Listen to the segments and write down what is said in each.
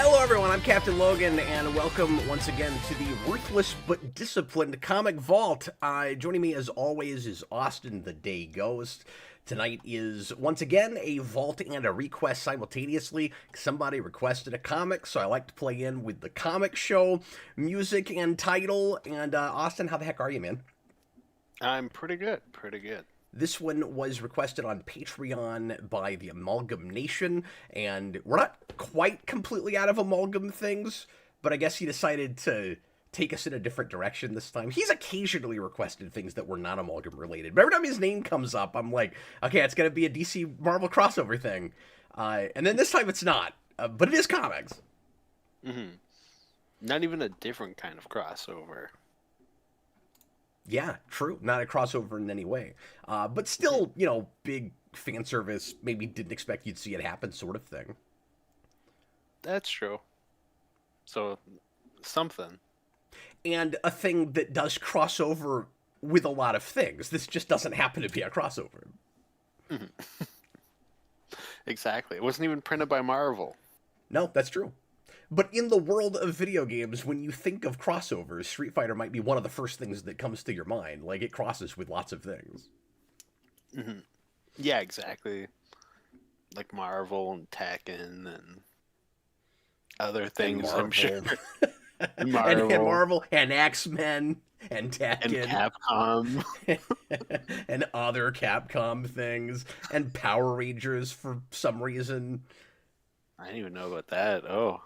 Hello everyone, I'm Captain Logan, and welcome once again to the Ruthless but Disciplined Comic Vault. Joining me as always is Austin the Day Ghost. Tonight is once again a Vault and a ReQuest simultaneously. Somebody requested a comic, so I like to play in with the comic show, music, and title. And Austin, how the heck are you, man? I'm pretty good, pretty good. This one was requested on Patreon by the Amalgam Nation, and we're not quite completely out of Amalgam things, but I guess he decided to take us in a different direction this time. He's occasionally requested things that were not Amalgam related, but every time his name comes up, I'm like, okay, it's going to be a DC Marvel crossover thing. And then this time it's not, but it is comics. Mm-hmm. Not even a different kind of crossover. Yeah, true. Not a crossover in any way. But still, you know, big fan service, maybe didn't expect you'd see it happen sort of thing. That's true. So, something. And a thing that does crossover with a lot of things. This just doesn't happen to be a crossover. Mm-hmm. Exactly. It wasn't even printed by Marvel. No, that's true. But in the world of video games, when you think of crossovers, Street Fighter might be one of the first things that comes to your mind. Like, it crosses with lots of things. Mm-hmm. Yeah, exactly. Like Marvel and Tekken and other things, I'm sure. And Marvel and X-Men and Tekken. And Capcom. And other Capcom things. And Power Rangers for some reason. I didn't even know about that. Oh.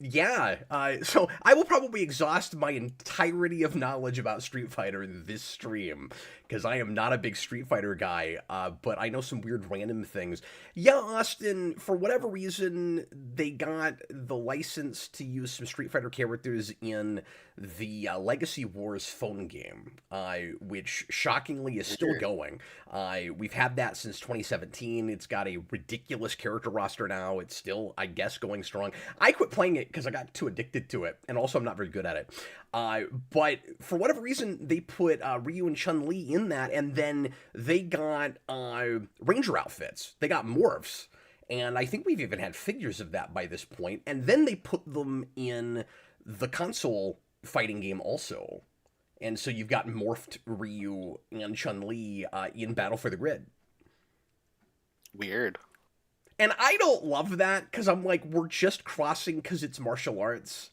Yeah, so I will probably exhaust my entirety of knowledge about Street Fighter in this stream, because I am not a big Street Fighter guy, but I know some weird random things. Yeah, Austin, for whatever reason, they got the license to use some Street Fighter characters in the Legacy Wars phone game, which shockingly is still going. We've had that since 2017. It's got a ridiculous character roster now. It's still, I guess, going strong. I quit playing it because I got too addicted to it, and also I'm not very good at it. But for whatever reason, they put Ryu and Chun-Li in that, and then they got Ranger outfits. They got morphs, and I think we've even had figures of that by this point. And then they put them in the console fighting game also. And so you've got morphed Ryu and Chun-Li in Battle for the Grid. Weird. And I don't love that, because I'm like, we're just crossing because it's martial arts,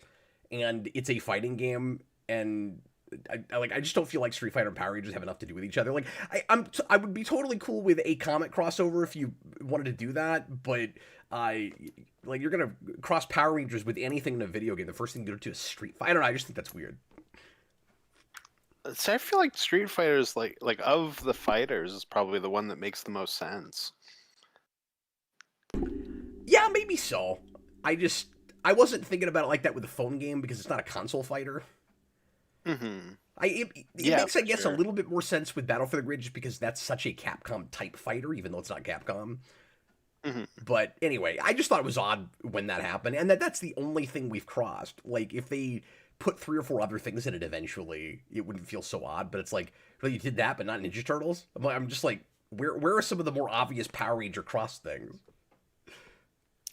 and it's a fighting game, and I just don't feel like Street Fighter and Power Rangers have enough to do with each other. Like, I would be totally cool with a comic crossover if you wanted to do that, but like, you're gonna cross Power Rangers with anything in a video game, the first thing you go to is Street Fighter. I don't know, I just think that's weird. So I feel like Street Fighter is like of the fighters is probably the one that makes the most sense. Yeah, maybe so. I wasn't thinking about it like that with the phone game because it's not a console fighter. Mm-hmm. It makes, I guess, a little bit more sense with Battle for the Grid just because that's such a Capcom type fighter, even though it's not Capcom. Mm-hmm. But anyway, I just thought it was odd when that happened, and that's the only thing we've crossed. Like, if they put 3 or 4 other things in it eventually, it wouldn't feel so odd. But it's like, well, you did that, but not Ninja Turtles? I'm just like, where are some of the more obvious Power Ranger cross things?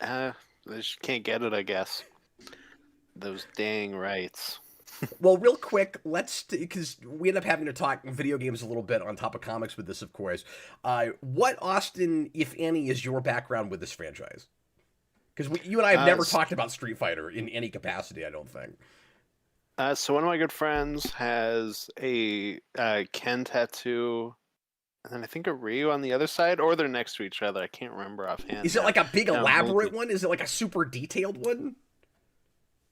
They just can't get it, I guess. Those dang rights. Well, real quick, because we end up having to talk video games a little bit on top of comics with this, of course. What, Austin, if any, is your background with this franchise? Because you and I have never talked about Street Fighter in any capacity, I don't think. So one of my good friends has a Ken tattoo, and then I think a Ryu on the other side, or they're next to each other. I can't remember offhand. Is it like a big elaborate one? Is it like a super detailed one?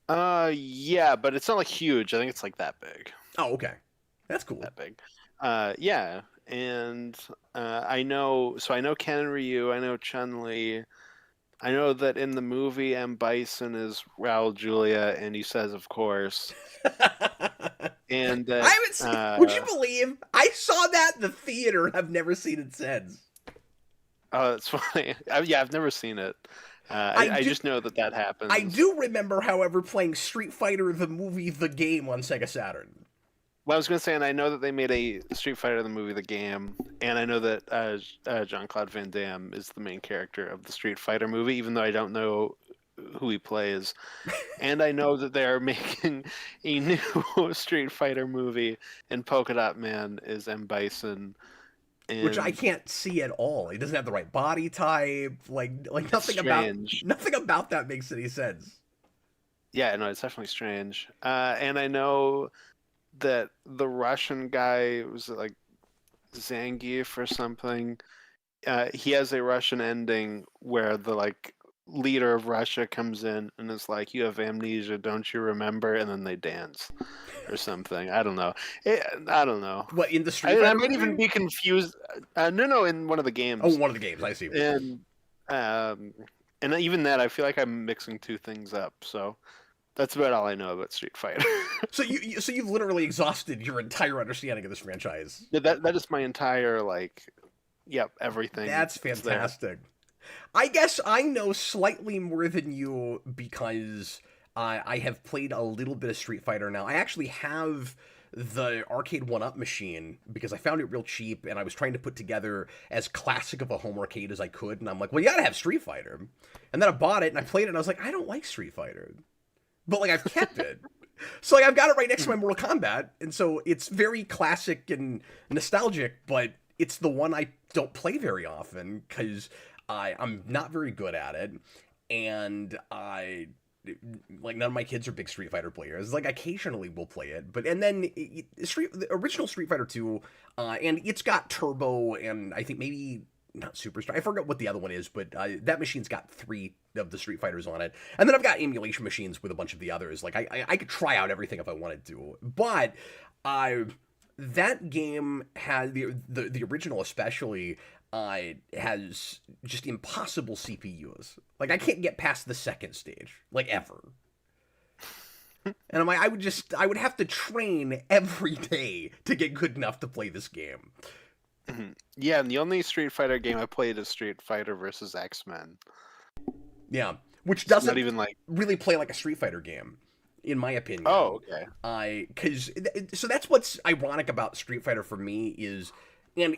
Yeah, but it's not like huge. I think it's like that big. Oh, okay. That's cool. That big. Yeah, and I know Ken and Ryu. I know Chun-Li. I know that in the movie M. Bison is Raul Julia, and he says, of course. And I haven't seen, would you believe I saw that in the theater and I've never seen it since? Oh, that's funny. I've never seen it. I just know that happens. I do remember, however, playing Street Fighter the movie, the game on Sega Saturn. Well, I was going to say, and I know that they made a Street Fighter the movie, the game, and I know that Jean-Claude Van Damme is the main character of the Street Fighter movie, even though I don't know who he plays. And I know that they are making a new Street Fighter movie, and Polka Dot Man is M. Bison, which I and can't see at all. He doesn't have the right body type. Like it's strange. nothing about that makes any sense. Yeah, no, it's definitely strange. And I know that the Russian guy was like Zangief or something. He has a Russian ending where the like leader of Russia comes in and is like, "You have amnesia, don't you remember?" And then they dance or something. I don't know. I don't know. What, in the Street I Fighter might even movie? be confused. No, in one of the Oh, games, one of the games. I see. and um, and even that, I feel like I'm mixing two things up. So that's about all I know about Street Fighter. So so you've literally exhausted your entire understanding of this franchise. Yeah, that is my entire like, yep, everything That's is there. fantastic. I guess I know slightly more than you because I have played a little bit of Street Fighter now. I actually have the arcade one-up machine because I found it real cheap and I was trying to put together as classic of a home arcade as I could, and I'm like, well, you gotta have Street Fighter. And then I bought it and I played it and I was like, I don't like Street Fighter. But like I've kept it. So like I've got it right next to my Mortal Kombat, and so it's very classic and nostalgic, but it's the one I don't play very often because I'm not very good at it, and I like none of my kids are big Street Fighter players. Like occasionally we'll play it, but and then the original Street Fighter 2, and it's got Turbo and I think maybe not Superstar. I forget what the other one is, but that machine's got 3 of the Street Fighters on it, and then I've got emulation machines with a bunch of the others. Like I could try out everything if I wanted to, but that game had the original especially has just impossible CPUs. Like I can't get past the second stage, like ever. And I'm like, I would have to train every day to get good enough to play this game. Yeah, and the only Street Fighter game I played is Street Fighter versus X-Men. Yeah, which It's not doesn't even like, really play like a Street Fighter game, in my opinion. oh, okay. Because so that's what's ironic about Street Fighter for me is, and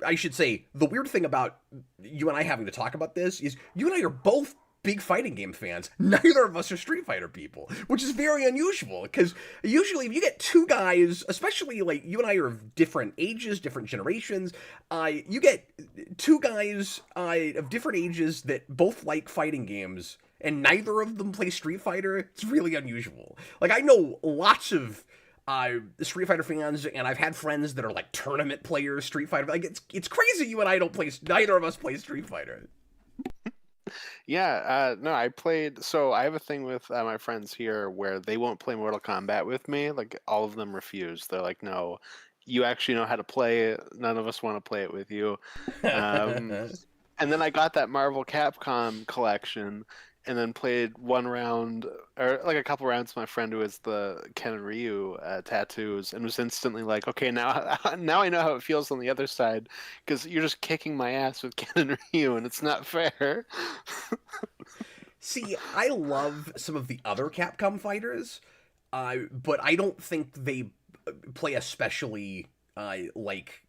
I should say the weird thing about you and I having to talk about this is you and I are both big fighting game fans. Neither of us are Street Fighter people, which is very unusual because usually if you get two guys, especially like you and I are of different ages, different generations, you get two guys of different ages that both like fighting games and neither of them play Street Fighter. It's really unusual. Like I know lots of Street Fighter fans, and I've had friends that are like tournament players, Street Fighter. Like it's crazy you and I don't play. Neither of us play Street Fighter. Yeah, no, I played. So I have a thing with my friends here where they won't play Mortal Kombat with me. Like all of them refuse. They're like, "No, you actually know how to play it. None of us want to play it with you." Um, and then I got that Marvel Capcom collection, and then played one round or like a couple rounds with my friend who has the Ken and Ryu tattoos, and was instantly like, "Okay, now now I know how it feels on the other side, because you're just kicking my ass with Ken and Ryu, and it's not fair." See, I love some of the other Capcom fighters, but I don't think they play especially like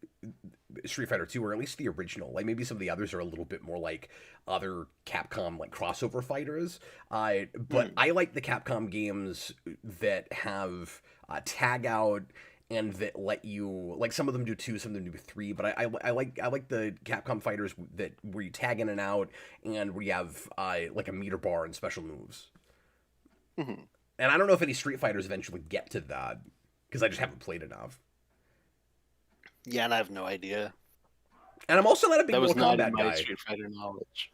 Street Fighter 2, or at least the original. Like maybe some of the others are a little bit more like other Capcom like crossover fighters. But I like the Capcom games that have tag out and that let you, like some of them do 2, some of them do 3. But I like the Capcom fighters that where you tag in and out and where you have like a meter bar and special moves. Mhm. And I don't know if any Street Fighters eventually get to that because I just haven't played enough. Yeah, and I have no idea. And I'm also not a big That was Mortal not in Kombat my guy. Street Fighter knowledge.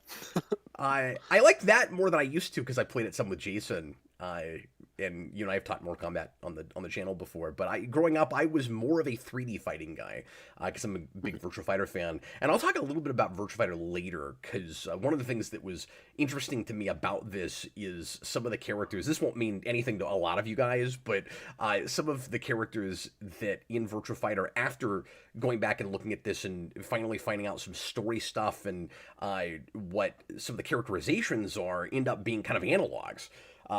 I like that more than I used to because I played it some with Jason. And you know I've taught Mortal Kombat on the channel before. But growing up I was more of a 3D fighting guy because I'm a big Virtua Fighter fan. And I'll talk a little bit about Virtua Fighter later because one of the things that was interesting to me about this is some of the characters. This won't mean anything to a lot of you guys, but some of the characters that in Virtua Fighter, after going back and looking at this and finally finding out some story stuff and what some of the characterizations are, end up being kind of analogs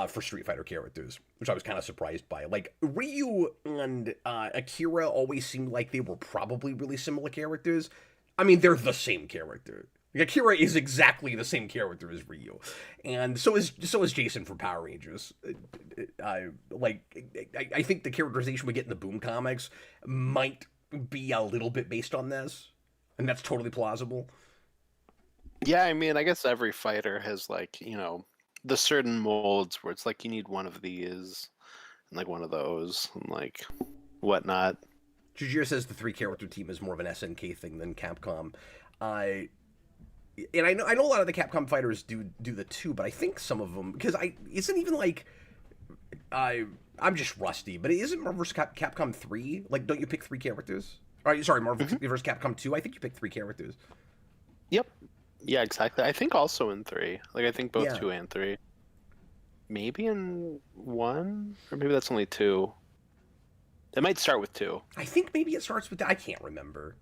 for Street Fighter characters, which I was kind of surprised by. Like, Ryu and Akira always seemed like they were probably really similar characters. I mean, they're the same character. Like, Akira is exactly the same character as Ryu, and so is Jason from Power Rangers. I think the characterization we get in the Boom comics might be a little bit based on this, and that's totally plausible. Yeah, I mean, I guess every fighter has like, the certain molds where it's like you need one of these and like one of those and like whatnot. Jujir says the three character team is more of an SNK thing than Capcom. I and I know a lot of the Capcom fighters do the two, but I think some of them because I isn't even like I'm just rusty, but it isn't Marvel vs. Capcom 3. Like, don't you pick three characters? Sorry, Marvel vs. Capcom 2. I think you pick three characters. Yep. Yeah, exactly. I think also in 3. Like, I think both Yeah. 2 and 3. Maybe in 1? Or maybe that's only 2. It might start with 2. I think maybe it starts with that. I can't remember.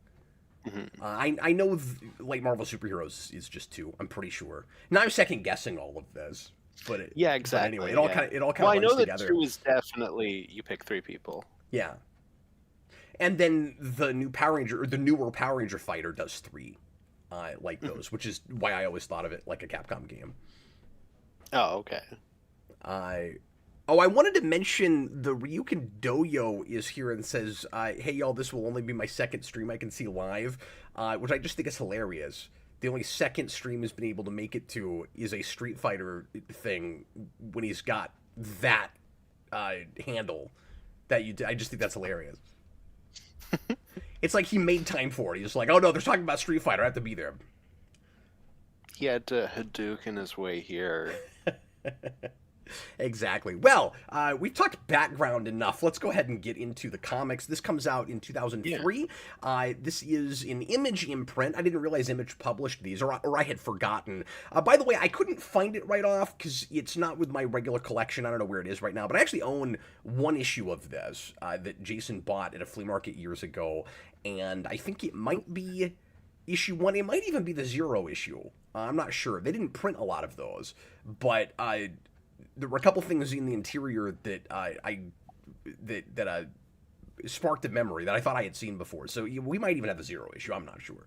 Mm-hmm. I know like Marvel superheroes is just two. I'm pretty sure. Now I'm second guessing all of this, but Yeah, exactly. But anyway, yeah. it all kind Well, of I know runs that together. 2 is definitely you pick 3 people. Yeah, and then the new Power Ranger or the newer Power Ranger fighter does three, like those, which is why I always thought of it like a Capcom game. Oh, okay. I wanted to mention the Ryukin Doyo is here and says, "Hey y'all, this will only be my second stream I can see live," which I just think is hilarious. The only second stream he's been able to make it to is a Street Fighter thing when he's got that handle that you. I just think that's hilarious. It's like he made time for it. He's like, "Oh no, they're talking about Street Fighter. I have to be there." He had to Hadouken his way here. Exactly. Well, we've talked background enough. Let's go ahead and get into the comics. This comes out in 2003. This is an Image imprint. I didn't realize Image published these, or I had forgotten. By the way, I couldn't find it right off because it's not with my regular collection. I don't know where it is right now, but I actually own one issue of this that Jason bought at a flea market years ago, and I think it might be issue 1. It might even be the 0 issue. I'm not sure. They didn't print a lot of those, but there were a couple things in the interior that sparked a memory that I thought I had seen before. So we might even have the 0 issue. I'm not sure.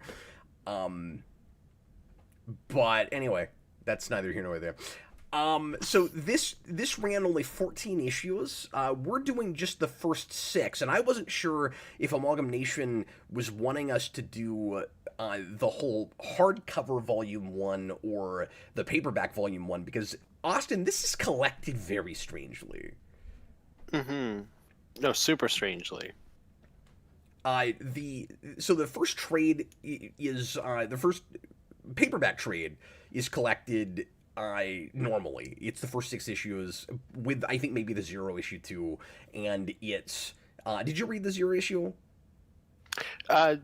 But anyway, that's neither here nor there. So this ran only 14 issues. We're doing just the first 6, and I wasn't sure if Amalgam Nation was wanting us to do the whole hardcover volume 1 or the paperback volume 1 because Austin, this is collected very strangely. Mm-hmm. No, super strangely. The first trade is the first paperback trade is collected normally. It's the first 6 issues with I think maybe the 0 issue too, and it's did you read the 0 issue?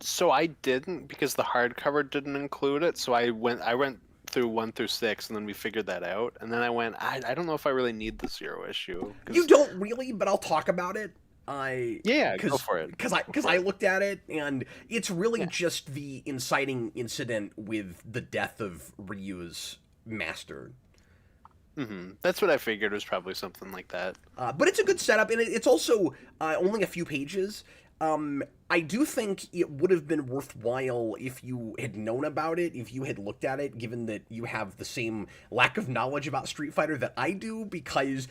So I didn't because the hardcover didn't include it. So I went through 1 through 6, and then we figured that out. And then I went, I don't know if I really need the 0 issue. You don't really, but I'll talk about it. Go for it. Because I looked at it, and it's really just the inciting incident with the death of Ryu's master. Mm-hmm. That's what I figured was probably something like that. But it's a good setup, and it's also only a few pages. I do think it would have been worthwhile if you had known about it, if you had looked at it, given that you have the same lack of knowledge about Street Fighter that I do, because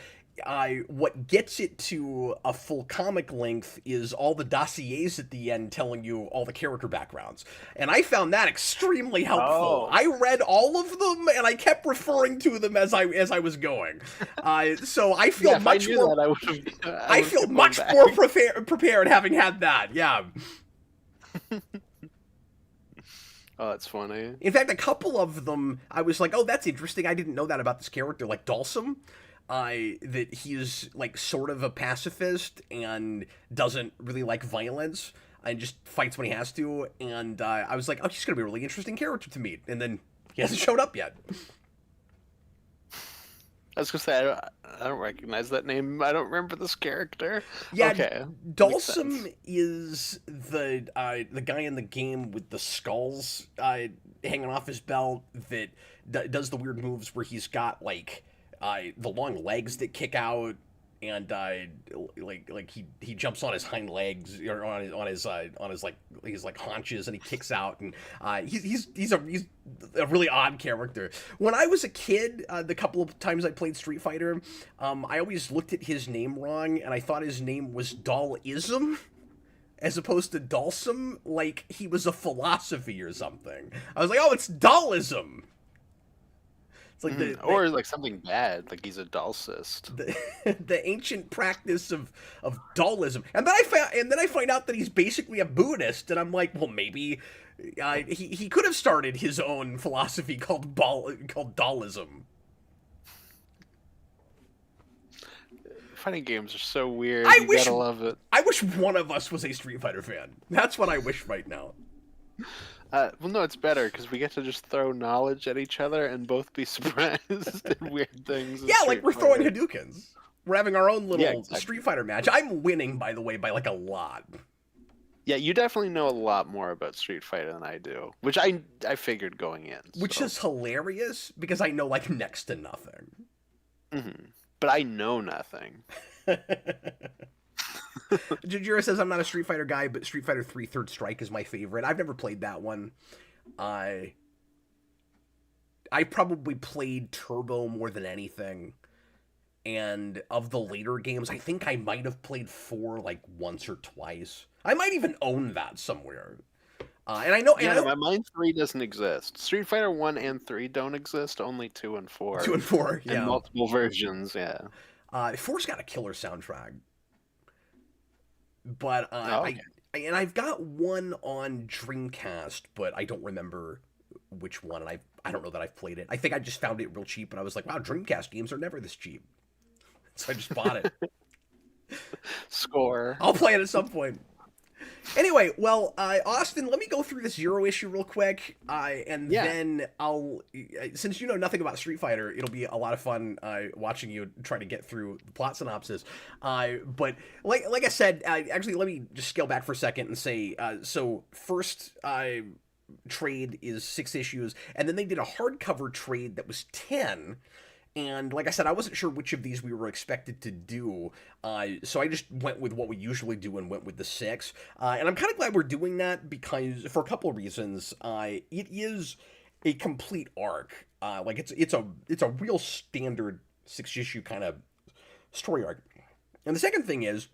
what gets it to a full comic length is all the dossiers at the end telling you all the character backgrounds. And I found that extremely helpful. Oh. I read all of them, and I kept referring to them as I was going. So I feel much more... I feel much more prepared having had that, yeah. Oh, that's funny. In fact, a couple of them, I was like, oh, that's interesting. I didn't know that about this character. Like Dalsum, that he's like sort of a pacifist and doesn't really like violence and just fights when he has to. And I was like, oh, he's going to be a really interesting character to meet. And then he hasn't showed up yet. I was gonna say I don't recognize that name. I don't remember this character. Yeah, okay. Dalsum is the guy in the game with the skulls hanging off his belt that does the weird moves where he's got like the long legs that kick out and he jumps on his hind legs or on his like haunches, and he kicks out, and he's a really odd character. When I was a kid, the couple of times I played Street Fighter, I always looked at his name wrong, and I thought his name was Dalism as opposed to Dalsum, like he was a philosophy or something. I was like, oh, it's Dalism. It's like or like something bad, like he's a dulcist. the ancient practice of Daoism, and then I find out that he's basically a Buddhist, and I'm like, well, maybe he could have started his own philosophy called Daoism. Fighting games are so weird. You gotta love it. I wish one of us was a Street Fighter fan. That's what I wish right now. Well, no, it's better because we get to just throw knowledge at each other and both be surprised at weird things. Yeah, like we're throwing Hadoukens. We're having our own little exactly. Street Fighter match. I'm winning, by the way, by like a lot. Yeah, you definitely know a lot more about Street Fighter than I do, which I figured going in. Which is hilarious because I know like next to nothing. But I know nothing. Jujira says I'm not a Street Fighter guy, but Street Fighter 3 Third Strike is my favorite. I've never played that one. I probably played Turbo more than anything. And of the later games, I think I might have played 4 like once or twice. I might even own that somewhere. And I know... Yeah, mine 3 doesn't exist. Street Fighter 1 and 3 don't exist, only 2 and 4. 2 and 4, yeah. And multiple versions, yeah. 4's got a killer soundtrack. But okay. I've got one on Dreamcast, but I don't remember which one, and I don't know that I've played it. I think I just found it real cheap, and I was like, wow, Dreamcast games are never this cheap. So I just bought it. Score. I'll play it at some point. Anyway, well, Austin, let me go through this Zero issue real quick, and then I'll, since you know nothing about Street Fighter, it'll be a lot of fun watching you try to get through the plot synopsis. But like I said, actually, let me just scale back for a second and say, so first trade is 6 issues, and then they did a hardcover trade that was 10. And like I said, I wasn't sure which of these we were expected to do, so I just went with what we usually do and went with the 6. And I'm kind of glad we're doing that because, for a couple of reasons, it is a complete arc. Like it's a real standard 6-issue kind of story arc. And the second thing is,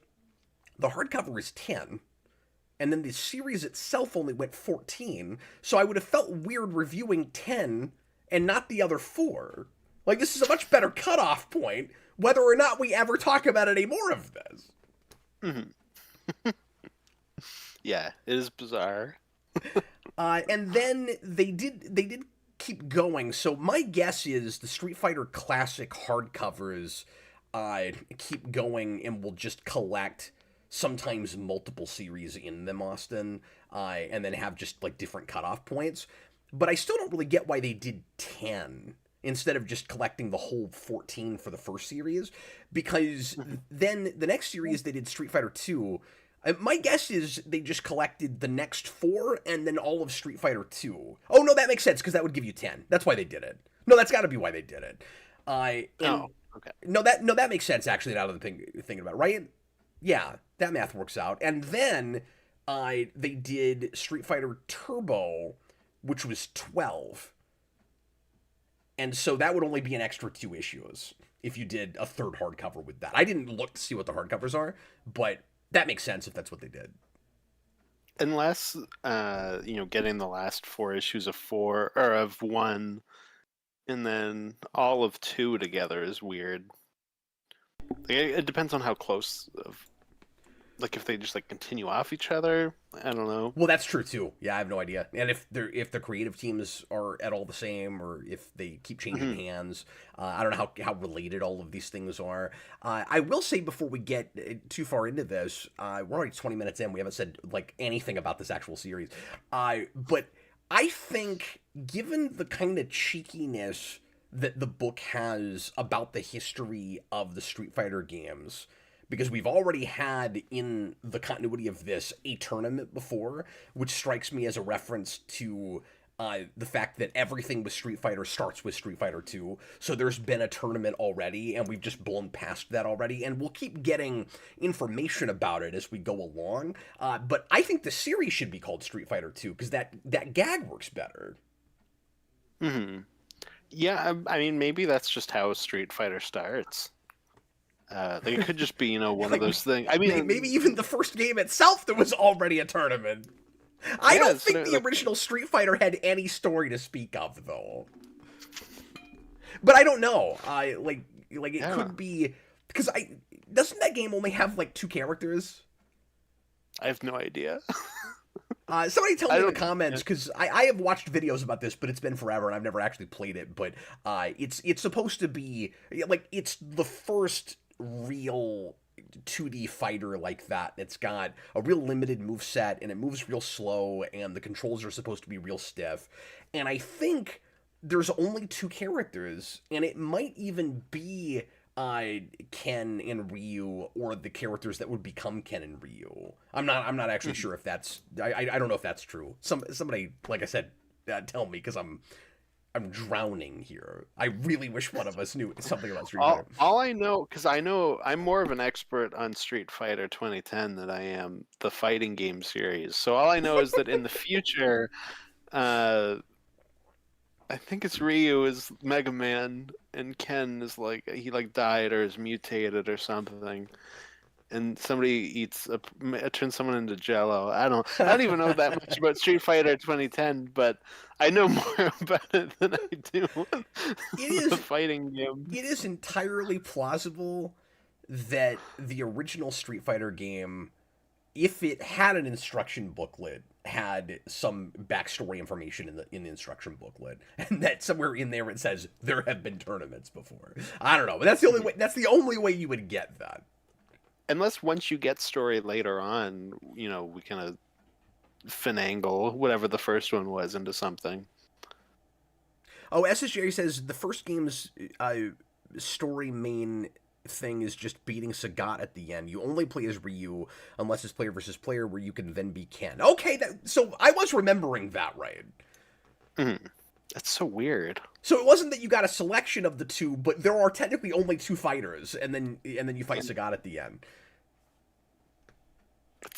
the hardcover is 10. And then the series itself only went 14, so I would have felt weird reviewing 10 and not the other 4. Like, this is a much better cutoff point, whether or not we ever talk about any more of this. Yeah, it is bizarre. And then they did keep going. So my guess is the Street Fighter Classic hardcovers keep going and will just collect sometimes multiple series in them, Austin, and then have just like different cutoff points. But I still don't really get why they did 10. Instead of just collecting the whole 14 for the first series, because then the next series they did Street Fighter 2. My guess is they just collected the next 4 and then all of Street Fighter 2. Oh, no, that makes sense, because that would give you 10. That's why they did it. No, that's got to be why they did it. Okay. No, that makes sense, actually, now that I'm thinking about it, right? Yeah, that math works out. And then they did Street Fighter Turbo, which was 12. And so that would only be an extra 2 issues if you did a third hardcover with that. I didn't look to see what the hardcovers are, but that makes sense if that's what they did. Unless, getting the last 4 issues of 4 or of 1, and then all of 2 together is weird. It depends on how close like if they just like continue off each other. I don't know. Well, that's true too. Yeah, I have no idea. And if the creative teams are at all the same, or if they keep changing hands, I don't know how related all of these things are. I will say before we get too far into this, we're already 20 minutes in. We haven't said like anything about this actual series, but I think given the kind of cheekiness that the book has about the history of the Street Fighter games, because we've already had in the continuity of this a tournament before, which strikes me as a reference to the fact that everything with Street Fighter starts with Street Fighter 2. So there's been a tournament already, and we've just blown past that already, and we'll keep getting information about it as we go along. But I think the series should be called Street Fighter 2 because that gag works better. Hmm. Yeah, I mean, maybe that's just how Street Fighter starts. Like it could just be, one of Like, those things. I mean, maybe even the first game itself there was already a tournament. I yeah, don't it's think the like, original Street Fighter had any story to speak of, though. But I don't know. Like it yeah, could be because doesn't that game only have like 2 characters? I have no idea. Somebody tell I me in the don't. comments because I have watched videos about this, but it's been forever and I've never actually played it. But it's supposed to be like it's the first real 2D fighter like that. It's got a real limited move set and it moves real slow and the controls are supposed to be real stiff. And I think there's only 2 characters and it might even be Ken and Ryu or the characters that would become Ken and Ryu. I'm not actually sure if that's I don't know if that's true. Somebody like I said tell me because I'm drowning here. I really wish one of us knew something about Street Fighter. All I know, because I know I'm more of an expert on Street Fighter 2010 than I am the fighting game series. So all I know is that in the future, uh, I think it's Ryu is Mega Man and Ken is like he like died or is mutated or something. And somebody turns someone into Jello. I don't even know that much about Street Fighter 2010, but I know more about it than I do It is the fighting game. it is entirely plausible that the original Street Fighter game, if it had an instruction booklet, had some backstory information in the instruction booklet, and that somewhere in there it says there have been tournaments before. I don't know, but that's the only way. That's the only way you would get that. Unless once you get story later on, we kind of finagle whatever the first one was into something. Oh, SSJ says the first game's story main thing is just beating Sagat at the end. You only play as Ryu unless it's player versus player, where you can then be Ken. Okay, so I was remembering that right. Mm. That's so weird. So it wasn't that you got a selection of the 2, but there are technically only 2 fighters, and then you fight Sagat at the end.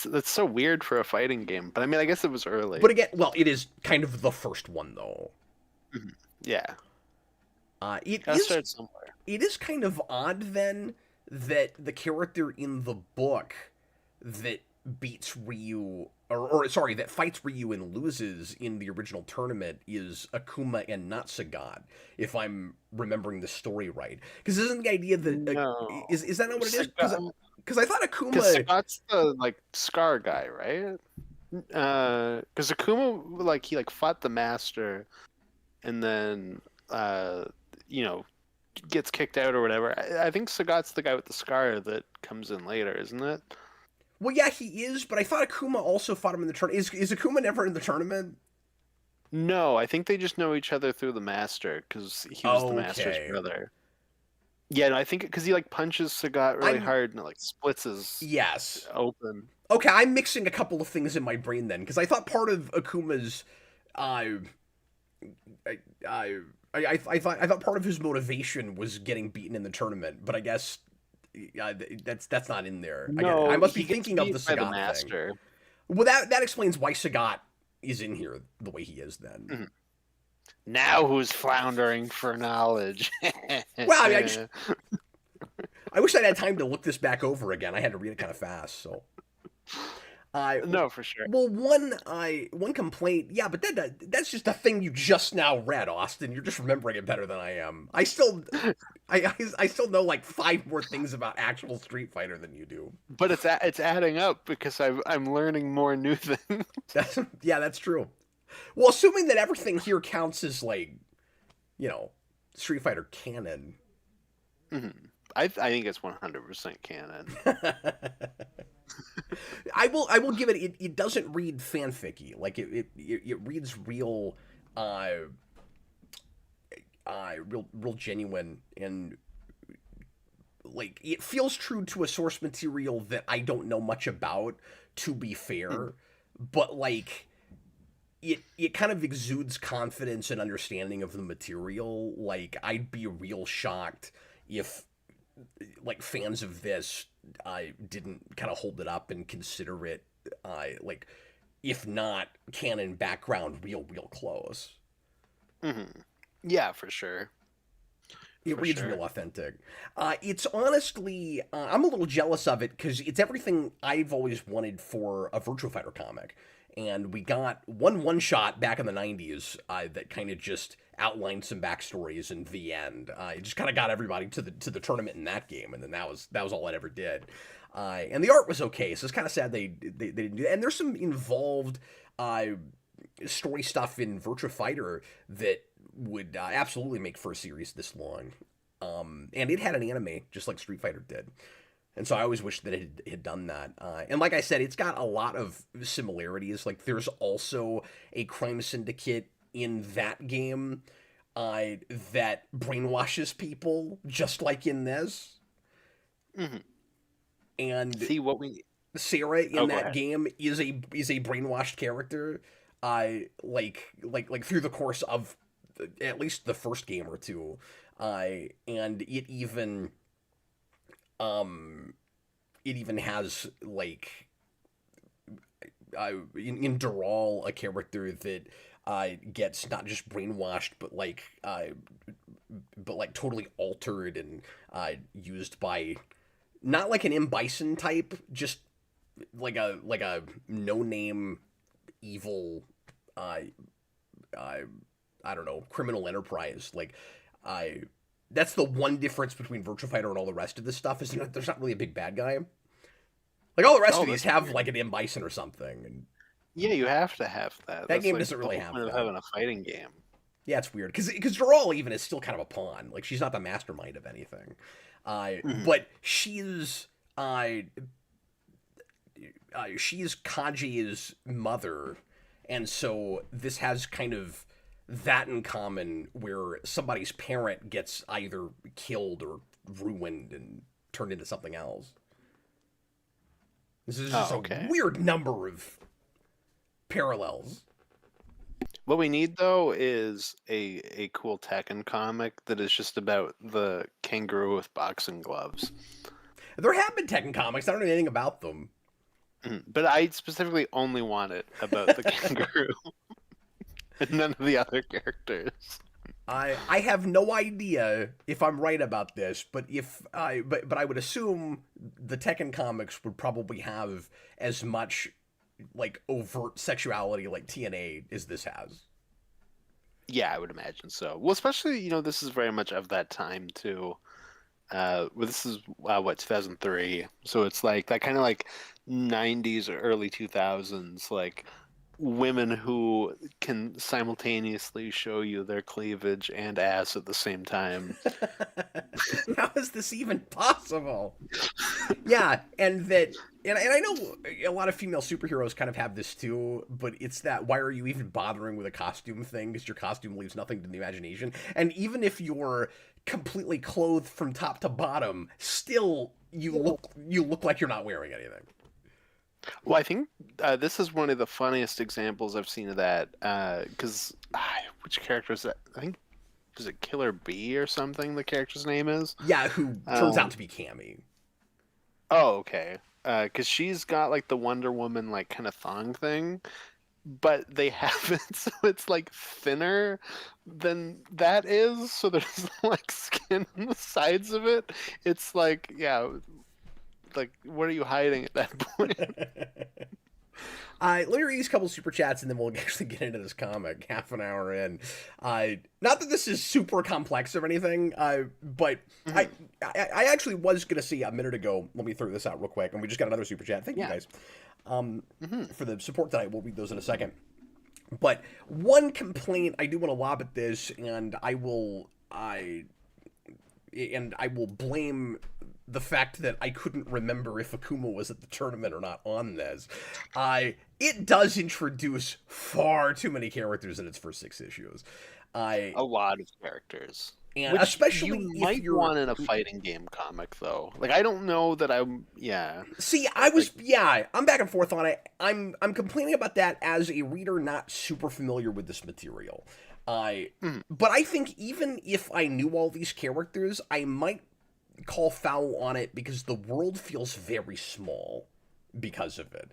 That's so weird for a fighting game, but I mean, I guess it was early. But again, well, it is kind of the first one, though. Mm-hmm. Yeah. It Gotta is. start somewhere. It is kind of odd then that the character in the book that beats Ryu, or sorry, that fights Ryu and loses in the original tournament is Akuma and not Sagat, if I'm remembering the story right. Because isn't the idea that No. is that not what it is? Because I thought Akuma. Because Sagat's the Scar guy, right? Because Akuma he fought the master, and then gets kicked out or whatever. I think Sagat's the guy with the scar that comes in later, isn't it? Well, yeah, he is, but I thought Akuma also fought him in the tournament. Is Akuma never in the tournament? No, I think they just know each other through the master because he was the master's brother. Yeah, no, I think because he punches Sagat really hard and it splits his open. Okay, I'm mixing a couple of things in my brain then because I thought part of Akuma's, I thought part of his motivation was getting beaten in the tournament, but I guess that's not in there. No, I must be thinking of the Sagat master. thing. Well, that explains why Sagat is in here the way he is then. Mm-hmm. Now who's floundering for knowledge? Well, I mean, I wish I'd had time to look this back over again. I had to read it kind of fast, so. No, for sure. Well, one complaint, yeah, but that's just a thing you just now read, Austin. You're just remembering it better than I am. I still know 5 more things about actual Street Fighter than you do. But it's adding up because I'm learning more new things. That's true. Well, assuming that everything here counts as Street Fighter canon. Mm-hmm. I think it's 100% canon. I will give it. It doesn't read fanficky. It reads real, real genuine, and it feels true to a source material that I don't know much about. To be fair, but it kind of exudes confidence and understanding of the material. Like, I'd be real shocked if like fans of this didn't kind of hold it up and consider it like, if not canon background, real close. Mm-hmm. Yeah, for sure. It For reads sure. real authentic. It's honestly, I'm a little jealous of it because it's everything I've always wanted for a Virtua Fighter comic. And we got one shot back in the 90s that kind of just outlined some backstories in the end. It just kind of got everybody to the tournament in that game, and then that was all it ever did. And the art was okay, so it's kind of sad they didn't do that. And there's some involved story stuff in Virtua Fighter that would absolutely make for a series this long. And it had an anime just like Street Fighter did. And so I always wish that it had done that. And like I said, it's got a lot of similarities. Like, there's also a crime syndicate in that game that brainwashes people, just like in this. Mm-hmm. And See what we. Sarah Oh, in go that ahead. game is a brainwashed character. Like through the course of at least the first game or two. And um it even has like in Dural a character that gets not just brainwashed but like totally altered and used by not like an M Bison type, just like a no name evil uh, uh I don't know, criminal enterprise. Like, I that's the one difference between Virtua Fighter and all the rest of this stuff is, there's not really a big bad guy. Like, all the rest Oh, of these that's have weird. like an M Bison or something, and Yeah, you have to have that. that That's game like doesn't the really whole have point of that. having a fighting game. Yeah, it's weird because Doral even is still kind of a pawn. Like, she's not the mastermind of anything, Mm-hmm. but she's Kaji's mother, and so this has kind of that in common, where somebody's parent gets either killed or ruined and turned into something else. This is just Oh, a okay. weird number of parallels. What we need though is a cool Tekken comic that is just about the kangaroo with boxing gloves. There have been Tekken comics. I don't know anything about them. Mhm. But I specifically only want it about the kangaroo and none of the other characters. I have no idea if I'm right about this, but but I would assume the Tekken comics would probably have as much like overt sexuality like TNA as this has. Yeah, I would imagine so. Well, especially, this is very much of that time too. Well, this is what 2003, so it's like that kind of like 90s or early 2000s, like women who can simultaneously show you their cleavage and ass at the same time. How is this even possible? Yeah, and I know a lot of female superheroes kind of have this too, but it's that why are you even bothering with a costume thing? Because your costume leaves nothing to the imagination. And even if you're completely clothed from top to bottom, still you look like you're not wearing anything. Well, I think this is one of the funniest examples I've seen of that. Because which character is that? I think is it Killer Bee or something? The character's name is. Yeah, who turns out Um, to be Cammy. oh, okay. Because she's got like the Wonder Woman like kind of thong thing, but they have it so it's like thinner than that is. So there's like skin on the sides of it. It's like, yeah, like what are you hiding at that point? Let me read these couple super chats and then we'll actually get into this comic half an hour in. Not that this is super complex or anything, but I, Mhm. I actually was going to see a minute ago. Let me throw this out real quick. And we just got another super chat. Thank you Yeah. guys Hmm. for the support tonight. We'll read those in a second. But one complaint I do want to lob at this, and I will blame the fact that I couldn't remember if Akuma was at the tournament or not on this. It does introduce far too many characters in its first 6 issues. I A lot of characters. And Which especially you if might you're want in a fighting game comic, though. Like, I don't know that I'm. Yeah. See, Like, I'm back and forth on it. I'm complaining about that as a reader not super familiar with this material. I mhm. but I think even if I knew all these characters, I might call foul on it because the world feels very small because of it.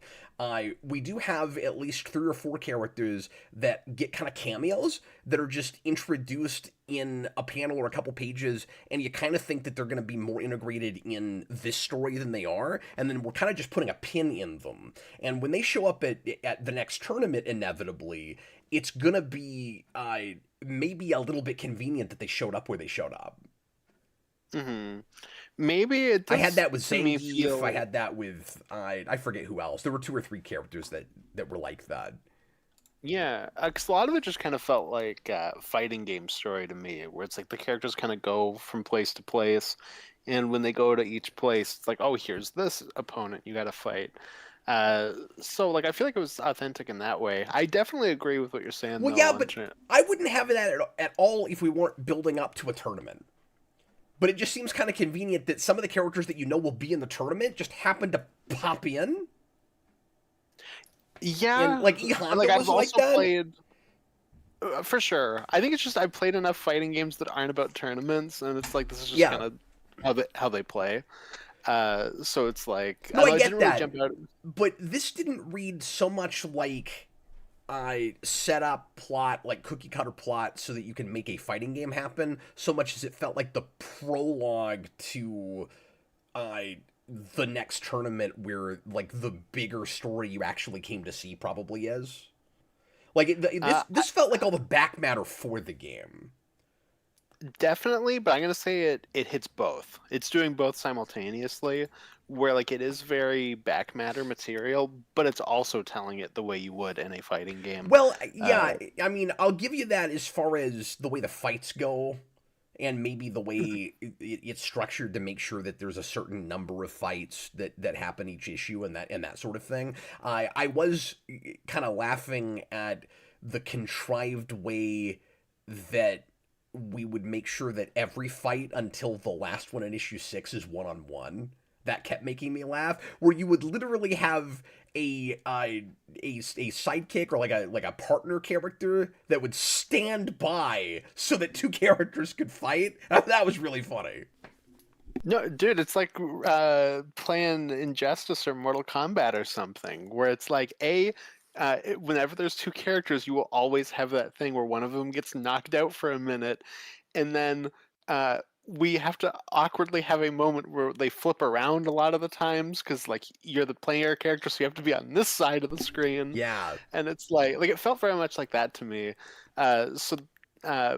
We do have at least 3 or 4 characters that get kind of cameos that are just introduced in a panel or a couple pages, and you kind of think that they're going to be more integrated in this story than they are, and then we're kind of just putting a pin in them. And when they show up at the next tournament, inevitably, it's going to be maybe a little bit convenient that they showed up where they showed up. Maybe it I had does that with to me Zangief. I feel. had that with I forget who else. There were 2 or 3 characters that were like that. Yeah, because a lot of it just kind of felt like fighting game story to me, where it's like the characters kind of go from place to place, and when they go to each place, it's like, oh, here's this opponent you got to fight. So like I feel like it was authentic in that way. I definitely agree with what you're saying Well, though. yeah, but I wouldn't have it at all if we weren't building up to a tournament. But it just seems kind of convenient that some of the characters that you know will be in the tournament just happen to pop in. And Yeah, like E and like Honda I've was like also that. played. For sure. I think it's just I've played enough fighting games that aren't about tournaments, and it's like this is just Yeah. kind of how they play. So it's like I No, don't I know. It get didn't really that. jump out. But this didn't read so much like I set up plot, like cookie cutter plot, so that you can make a fighting game happen, so much as it felt like the prologue to uh, the next tournament where, like, the bigger story you actually came to see probably is. Like, Uh, this felt like all the back matter for the game. Definitely, but I'm gonna say it hits both. It's doing both simultaneously, where like it is very back matter material, but it's also telling it the way you would in a fighting game. Well, Uh, yeah, I mean, I'll give you that as far as the way the fights go, and maybe the way it's structured to make sure that there's a certain number of fights that happen each issue and that sort of thing. I was kind of laughing at the contrived way that we would make sure that every fight until the last one in issue 6 is one-on-one. That kept making me laugh. Where you would literally have a sidekick or like a partner character that would stand by so that 2 characters could fight. That was really funny. no, dude, it's like playing Injustice or Mortal Kombat or something, where it's like whenever there's 2 characters, you will always have that thing where one of them gets knocked out for a minute, and then uh, we have to awkwardly have a moment where they flip around a lot of the times because like you're the player character, so you have to be on this side of the screen, Yeah, and it's like it felt very much like that to me. So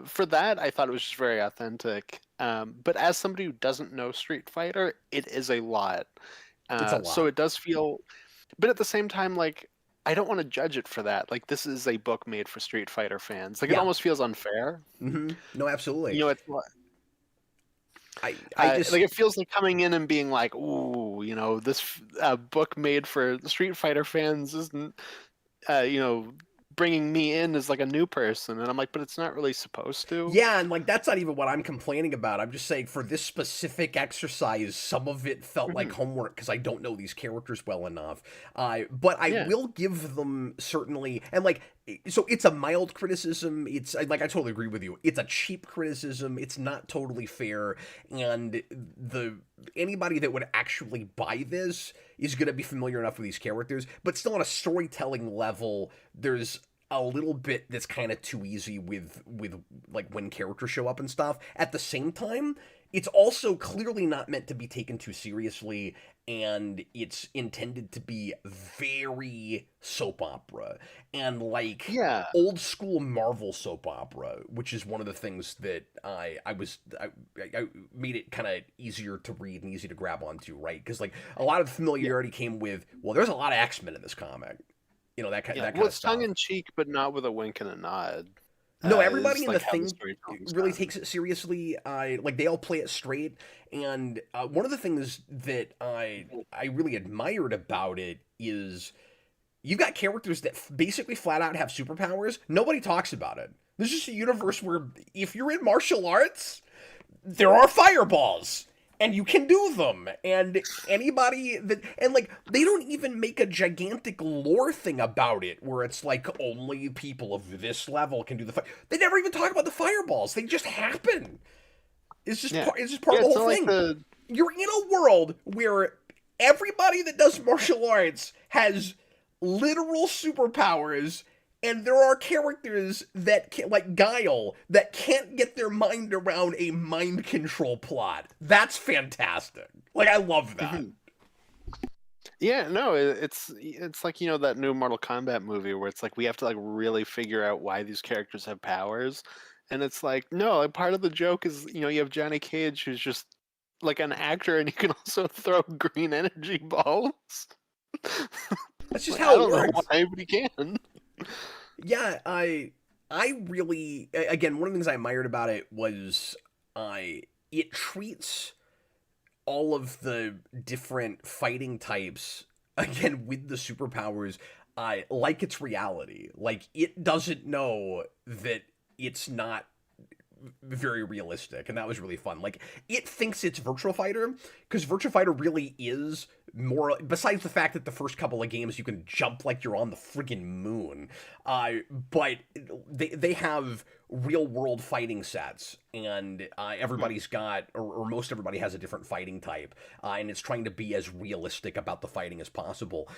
for that, I thought it was just very authentic. But as somebody who doesn't know Street Fighter, it is a lot. it's a So lot. it does feel, but at the same time, like I don't want to judge it for that. Like this is a book made for Street Fighter fans. Like it Yeah. almost feels unfair. No, absolutely. It's I just like it feels like coming in and being like, ooh, this book made for Street Fighter fans isn't, bringing me in as like a new person, and I'm like, but it's not really supposed to. Yeah, and like that's not even what I'm complaining about. I'm just saying for this specific exercise, some of it felt like Mhm. homework because I don't know these characters well enough. But I Yeah. will give them certainly, and like, so it's a mild criticism. It's like I totally agree with you. It's a cheap criticism. It's not totally fair, and the anybody that would actually buy this is going to be familiar enough with these characters. But still, on a storytelling level, there's a little bit that's kind of too easy with like when characters show up and stuff. At the same time, it's also clearly not meant to be taken too seriously, and it's intended to be very soap opera and like Yeah. old school Marvel soap opera, which is one of the things that I made it kind of easier to read and easy to grab onto, right? Because like a lot of Yeah. familiarity came with, well, there's a lot of X-Men in this comic, Yeah. that Well, kind of it's tongue stuff. in cheek, but not with a wink and a nod. No, everybody Is in the like how the thing storytelling's really done. takes it seriously. Like they all play it straight, and one of the things that I really admired about it is you've got characters that basically flat out have superpowers. Nobody talks about it. This is just a universe where if you're in martial arts, there are fireballs and you can do them, and anybody that, and like they don't even make a gigantic lore thing about it where it's like only people of this level can do the fire. They never even talk about the fireballs. They just happen. Yeah. It's just part Yeah, of the it's whole not like thing. the You're in a world where everybody that does martial arts has literal superpowers, and there are characters that can, like Guile, that can't get their mind around a mind control plot. That's fantastic. Like, I love that. Mhm. Yeah, no, it's like, that new Mortal Kombat movie where it's like we have to like really figure out why these characters have powers. And it's like, no, like, part of the joke is, you have Johnny Cage who's just like an actor and he can also throw green energy balls. That's just Like, I how it don't know works. why, but he can. Yeah, I really, again, one of the things I admired about it was I it treats all of the different fighting types, again with the superpowers, like it's reality. Like it doesn't know that it's not very realistic, and that was really fun. Like it thinks it's Virtual Fighter because Virtual Fighter really is more. Besides the fact that the first couple of games you can jump like you're on the friggin' moon, but they have real world fighting sets, and everybody's got, or most everybody has a different fighting type, and it's trying to be as realistic about the fighting as possible.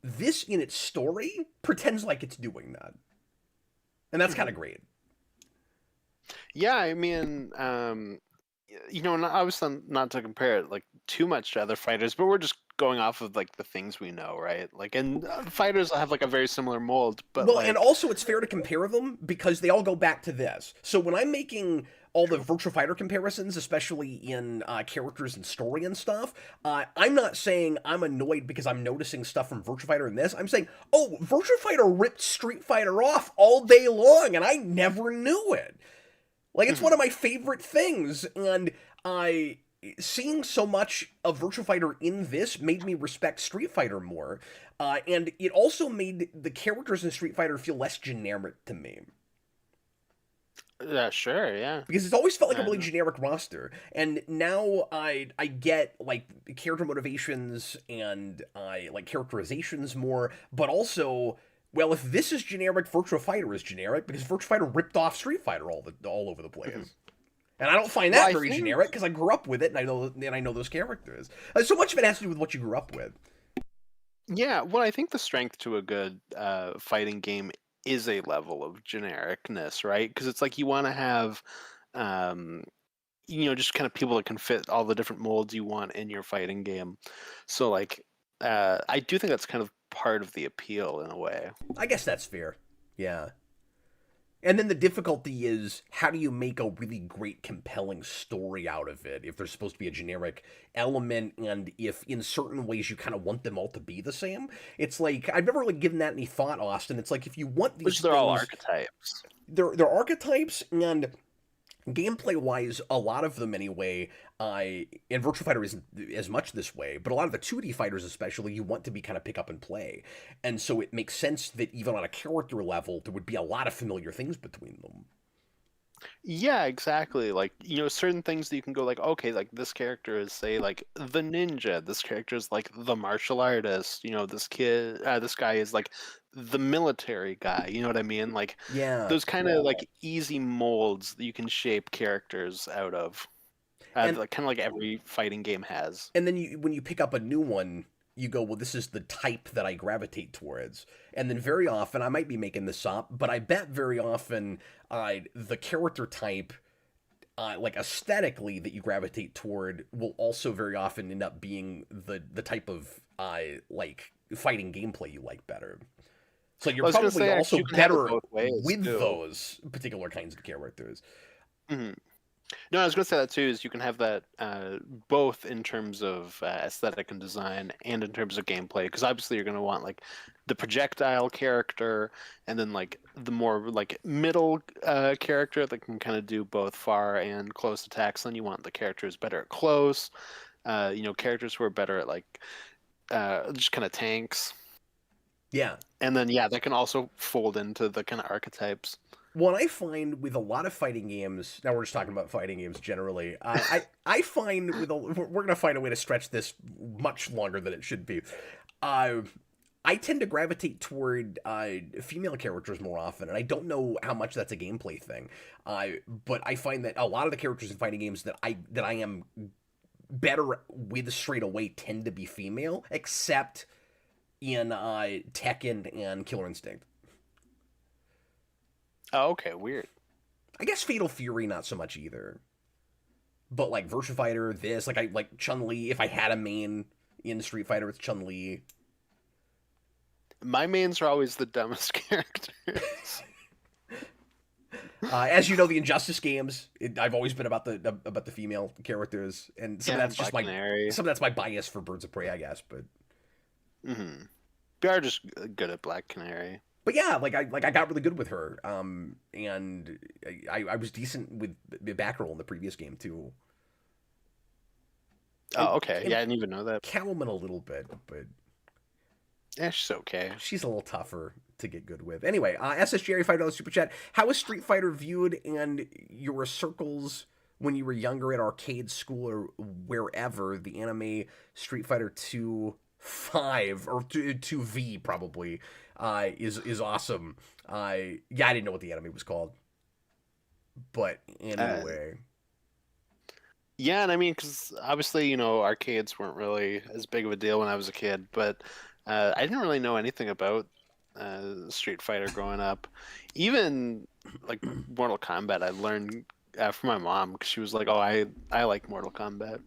This in its story pretends like it's doing that, and that's kind of great. Yeah, I mean, obviously not to compare it like too much to other fighters, but we're just going off of like the things we know, right? Like, and fighters have like a very similar mold, but Well, and like, also it's fair to compare them because they all go back to this. So when I'm making all the true. Virtua Fighter comparisons, especially in characters and story and stuff, I'm not saying I'm annoyed because I'm noticing stuff from Virtua Fighter in this. I'm saying, oh, Virtua Fighter ripped Street Fighter off all day long, and I never knew it. Like it's one Mhm. of my favorite things, and I seeing so much of Virtua Fighter in this made me respect Street Fighter more, and it also made the characters in Street Fighter feel less generic to me Yeah, sure, yeah. because it's always felt like a really And generic roster, and now I get like character motivations and I like characterizations more, but also. Well, if this is generic, Virtua Fighter is generic because Virtua Fighter ripped off Street Fighter all over the mhm. place. And I don't find Well, that I very think, generic because I grew up with it, and I know those characters. So much of it has to do with what you grew up with. yeah, well, I think the strength to a good fighting game is a level of genericness, right? Because it's like you want to have, um, just kind of people that can fit all the different molds you want in your fighting game. So, like, I do think that's kind of part of the appeal in a way. I guess that's fair. Yeah. And then the difficulty is how do you make a really great, compelling story out of it if there's supposed to be a generic element, and if in certain ways you kind of want them all to be the same? It's like I've never really given that any thought, Austin. It's like if you want Which these they're all things, archetypes. they're archetypes, and gameplay wise, a lot of them anyway, and Virtua Fighter isn't as much this way, but a lot of the 2D fighters especially, you want to be kind of pick up and play. And so it makes sense that even on a character level, there would be a lot of familiar things between them. Yeah, exactly. Like, certain things that you can go like, okay, like this character is say like the ninja. This character is like the martial artist. This guy is like the military guy. You know what I mean? Like Yeah. those kind of like easy molds that you can shape characters out of. And Like kind of like every fighting game has. and then when you pick up a new one, you go, well, this is the type that I gravitate towards. And then very often, I might be making this up, but I bet very often the character type like aesthetically that you gravitate toward will also very often end up being the type of like fighting gameplay you like better. So you're I was gonna probably say also actually you can have it better both ways with too. those particular kinds of characters. Mhm. No, I was going to say that too. Is you can have that both in terms of aesthetic and design, and in terms of gameplay. Because obviously, you're going to want like the projectile character, and then like the more like middle character that can kind of do both far and close attacks. Then you want the characters better at close. Characters who are better at like just kind of tanks. Yeah. And then yeah, that can also fold into the kind of archetypes. what I find with a lot of fighting games, now we're just talking about fighting games generally. I find we're gonna find a way to stretch this much longer than it should be. Uh, I tend to gravitate toward female characters more often, and I don't know how much that's a gameplay thing. But I find that a lot of the characters in fighting games that I am better with straight away tend to be female, except in Tekken and Killer Instinct. Oh, okay, weird. I guess Fatal Fury not so much either. But like Virtua Fighter, this like I like Chun Li. If I had a main in Street Fighter, it's Chun Li. My mains are always the dumbest characters. As you know, the Injustice games, I've always been about the female characters, and some of that's just some of that's my bias for Birds of Prey, I guess. But we are just good at Black Canary. But yeah, I got really good with her, and I was decent with Batgirl in the previous game too. Oh, okay. Yeah, I didn't even know that. Catwoman a little bit, but yeah, she's okay. She's a little tougher to get good with. Anyway, SS Jerry $5 super chat. How was Street Fighter viewed in your circles when you were younger at arcade school or wherever? The anime Street Fighter 2 5 or 2V probably is awesome. Yeah, I didn't know what the anime was called, but anyway. Yeah, and I mean, because obviously, arcades weren't really as big of a deal when I was a kid, but I didn't really know anything about Street Fighter growing up. Even like Mortal Kombat, I learned from my mom because she was like, "Oh, I like Mortal Kombat."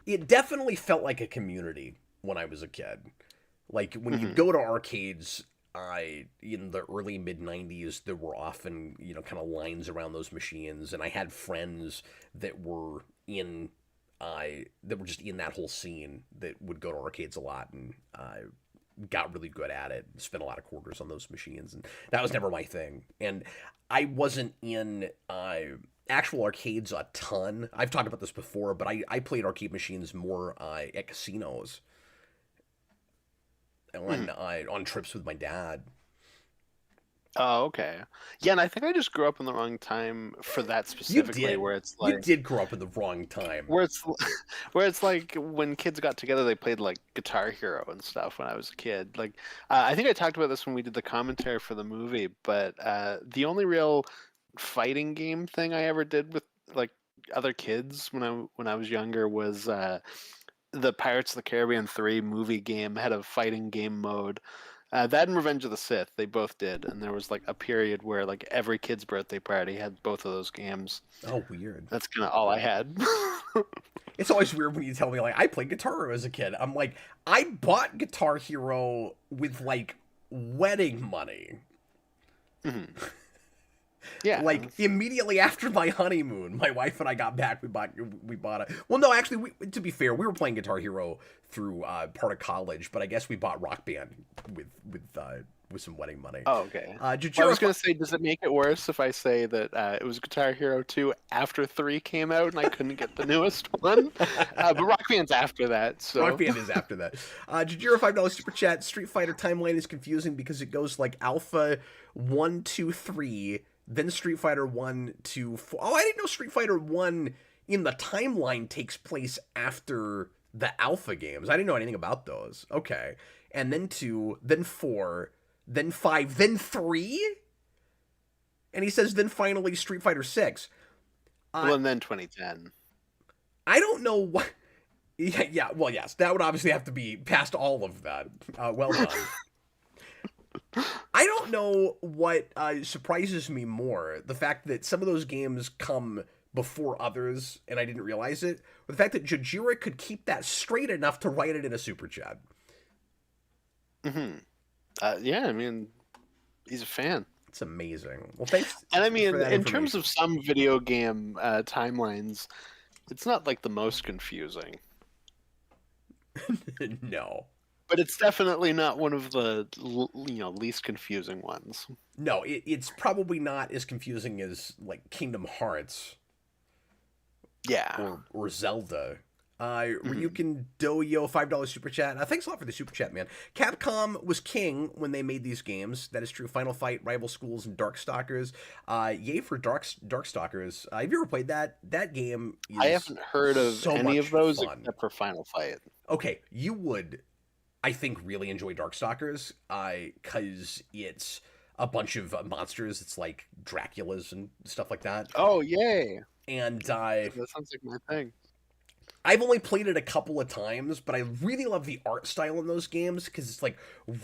It definitely felt like a community when I was a kid. Like when you go to arcades, in the early mid '90s, there were often kind of lines around those machines, and I had friends that were just in that whole scene that would go to arcades a lot and got really good at it, spent a lot of quarters on those machines, and that was never my thing. And I wasn't in actual arcades a ton. I've talked about this before, but I played arcade machines more at casinos on trips with my dad. Oh, okay. Yeah, and I think I just grew up in the wrong time for that specifically, where it's like you did grow up in the wrong time. Where it's like when kids got together, they played like Guitar Hero and stuff when I was a kid. Like I think I talked about this when we did the commentary for the movie, but the only real fighting game thing I ever did with like other kids when I was younger was the Pirates of the Caribbean 3 movie game had a fighting game mode. That and Revenge of the Sith, they both did, and there was like a period where like every kid's birthday party had both of those games. Oh, weird. That's kind of all I had. It's always weird when you tell me like I played Guitar Hero as a kid. I'm like, I bought Guitar Hero with like wedding money. Yeah, like immediately after my honeymoon, my wife and I got back. We bought it. Well, no, actually, to be fair, we were playing Guitar Hero through part of college, but I guess we bought Rock Band with some wedding money. Oh, okay. I was gonna say, does it make it worse if I say that it was Guitar Hero 2 after 3 came out and I couldn't get the newest one? But Rock Band's after that. So Rock Band is after that. Jajiro $5 super chat. Street Fighter timeline is confusing because it goes like Alpha 1, 2, 3. Then Street Fighter 1 to 4. Oh, I didn't know Street Fighter 1 in the timeline takes place after the Alpha games. I didn't know anything about those. Okay. And then 2, then 4, then 5, then 3? And he says then finally Street Fighter 6. Well, and then 2010. I don't know what... Yeah, well, yes. That would obviously have to be past all of that. Well done. I don't know what surprises me more. The fact that some of those games come before others, and I didn't realize it. Or the fact that Jajira could keep that straight enough to write it in a super chat. Yeah, I mean, he's a fan. It's amazing. Well, thanks. And I mean, in terms of some video game timelines, it's not like the most confusing. No. But it's definitely not one of the least confusing ones. No, it's probably not as confusing as like Kingdom Hearts. Yeah. Or Zelda. Mhm. Ryukin Doyo, $5 super chat. Thanks a lot for the super chat, man. Capcom was king when they made these games. That is true. Final Fight, Rival Schools, and Darkstalkers. Yay for Darkstalkers. Have you ever played that? That game I is haven't heard of so any of much those fun. except for Final Fight. Okay, you would, I think, really enjoy Darkstalkers, because it's a bunch of monsters. It's like Dracula's and stuff like that. Oh, yay! And That sounds like my thing. I've only played it a couple of times, but I really love the art style in those games because it's like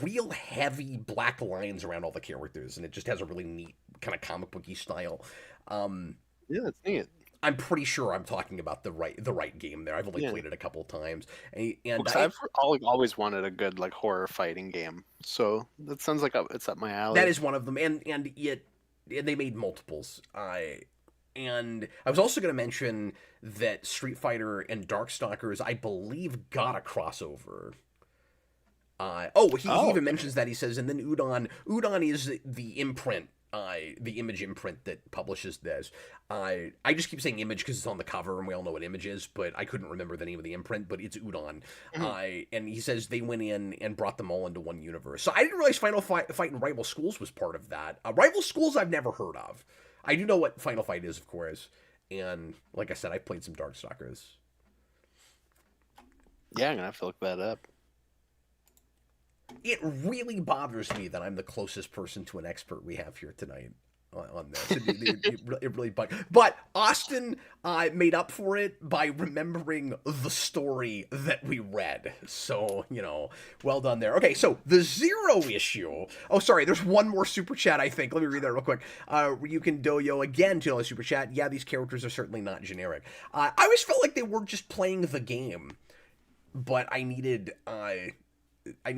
real heavy black lines around all the characters, and it just has a really neat kind of comic booky style. Um, Yeah, that's neat. I'm pretty sure I'm talking about the right game there. I've only Yeah. played it a couple of times, Well, and 'cause I I've always wanted a good like horror fighting game, so that sounds like it's up my that alley. is one of them, and they made multiples. And I was also going to mention that Street Fighter and Darkstalkers, I believe, got a crossover. He Oh, even okay. mentions that. He says, and then Udon is the imprint, the Image imprint that publishes this. I just keep saying Image because it's on the cover, and we all know what Image is, but I couldn't remember the name of the imprint. But it's Udon. Mhm. And he says they went in and brought them all into one universe. So I didn't realize Final Fight and Rival Schools was part of that. Rival Schools I've never heard of. I do know what Final Fight is, of course, and like I said, I played some Darkstalkers. Yeah, I'm gonna have to look that up. It really bothers me that I'm the closest person to an expert we have here tonight on this. It really bugs. But Austin made up for it by remembering the story that we read. So, well done there. Okay, so the Zero issue. Oh, sorry, there's one more super chat, I think. Let me read that real quick. Ryukin Doyo, again, $2 super chat. Yeah, these characters are certainly not generic. I always felt like they were just playing the game, but I needed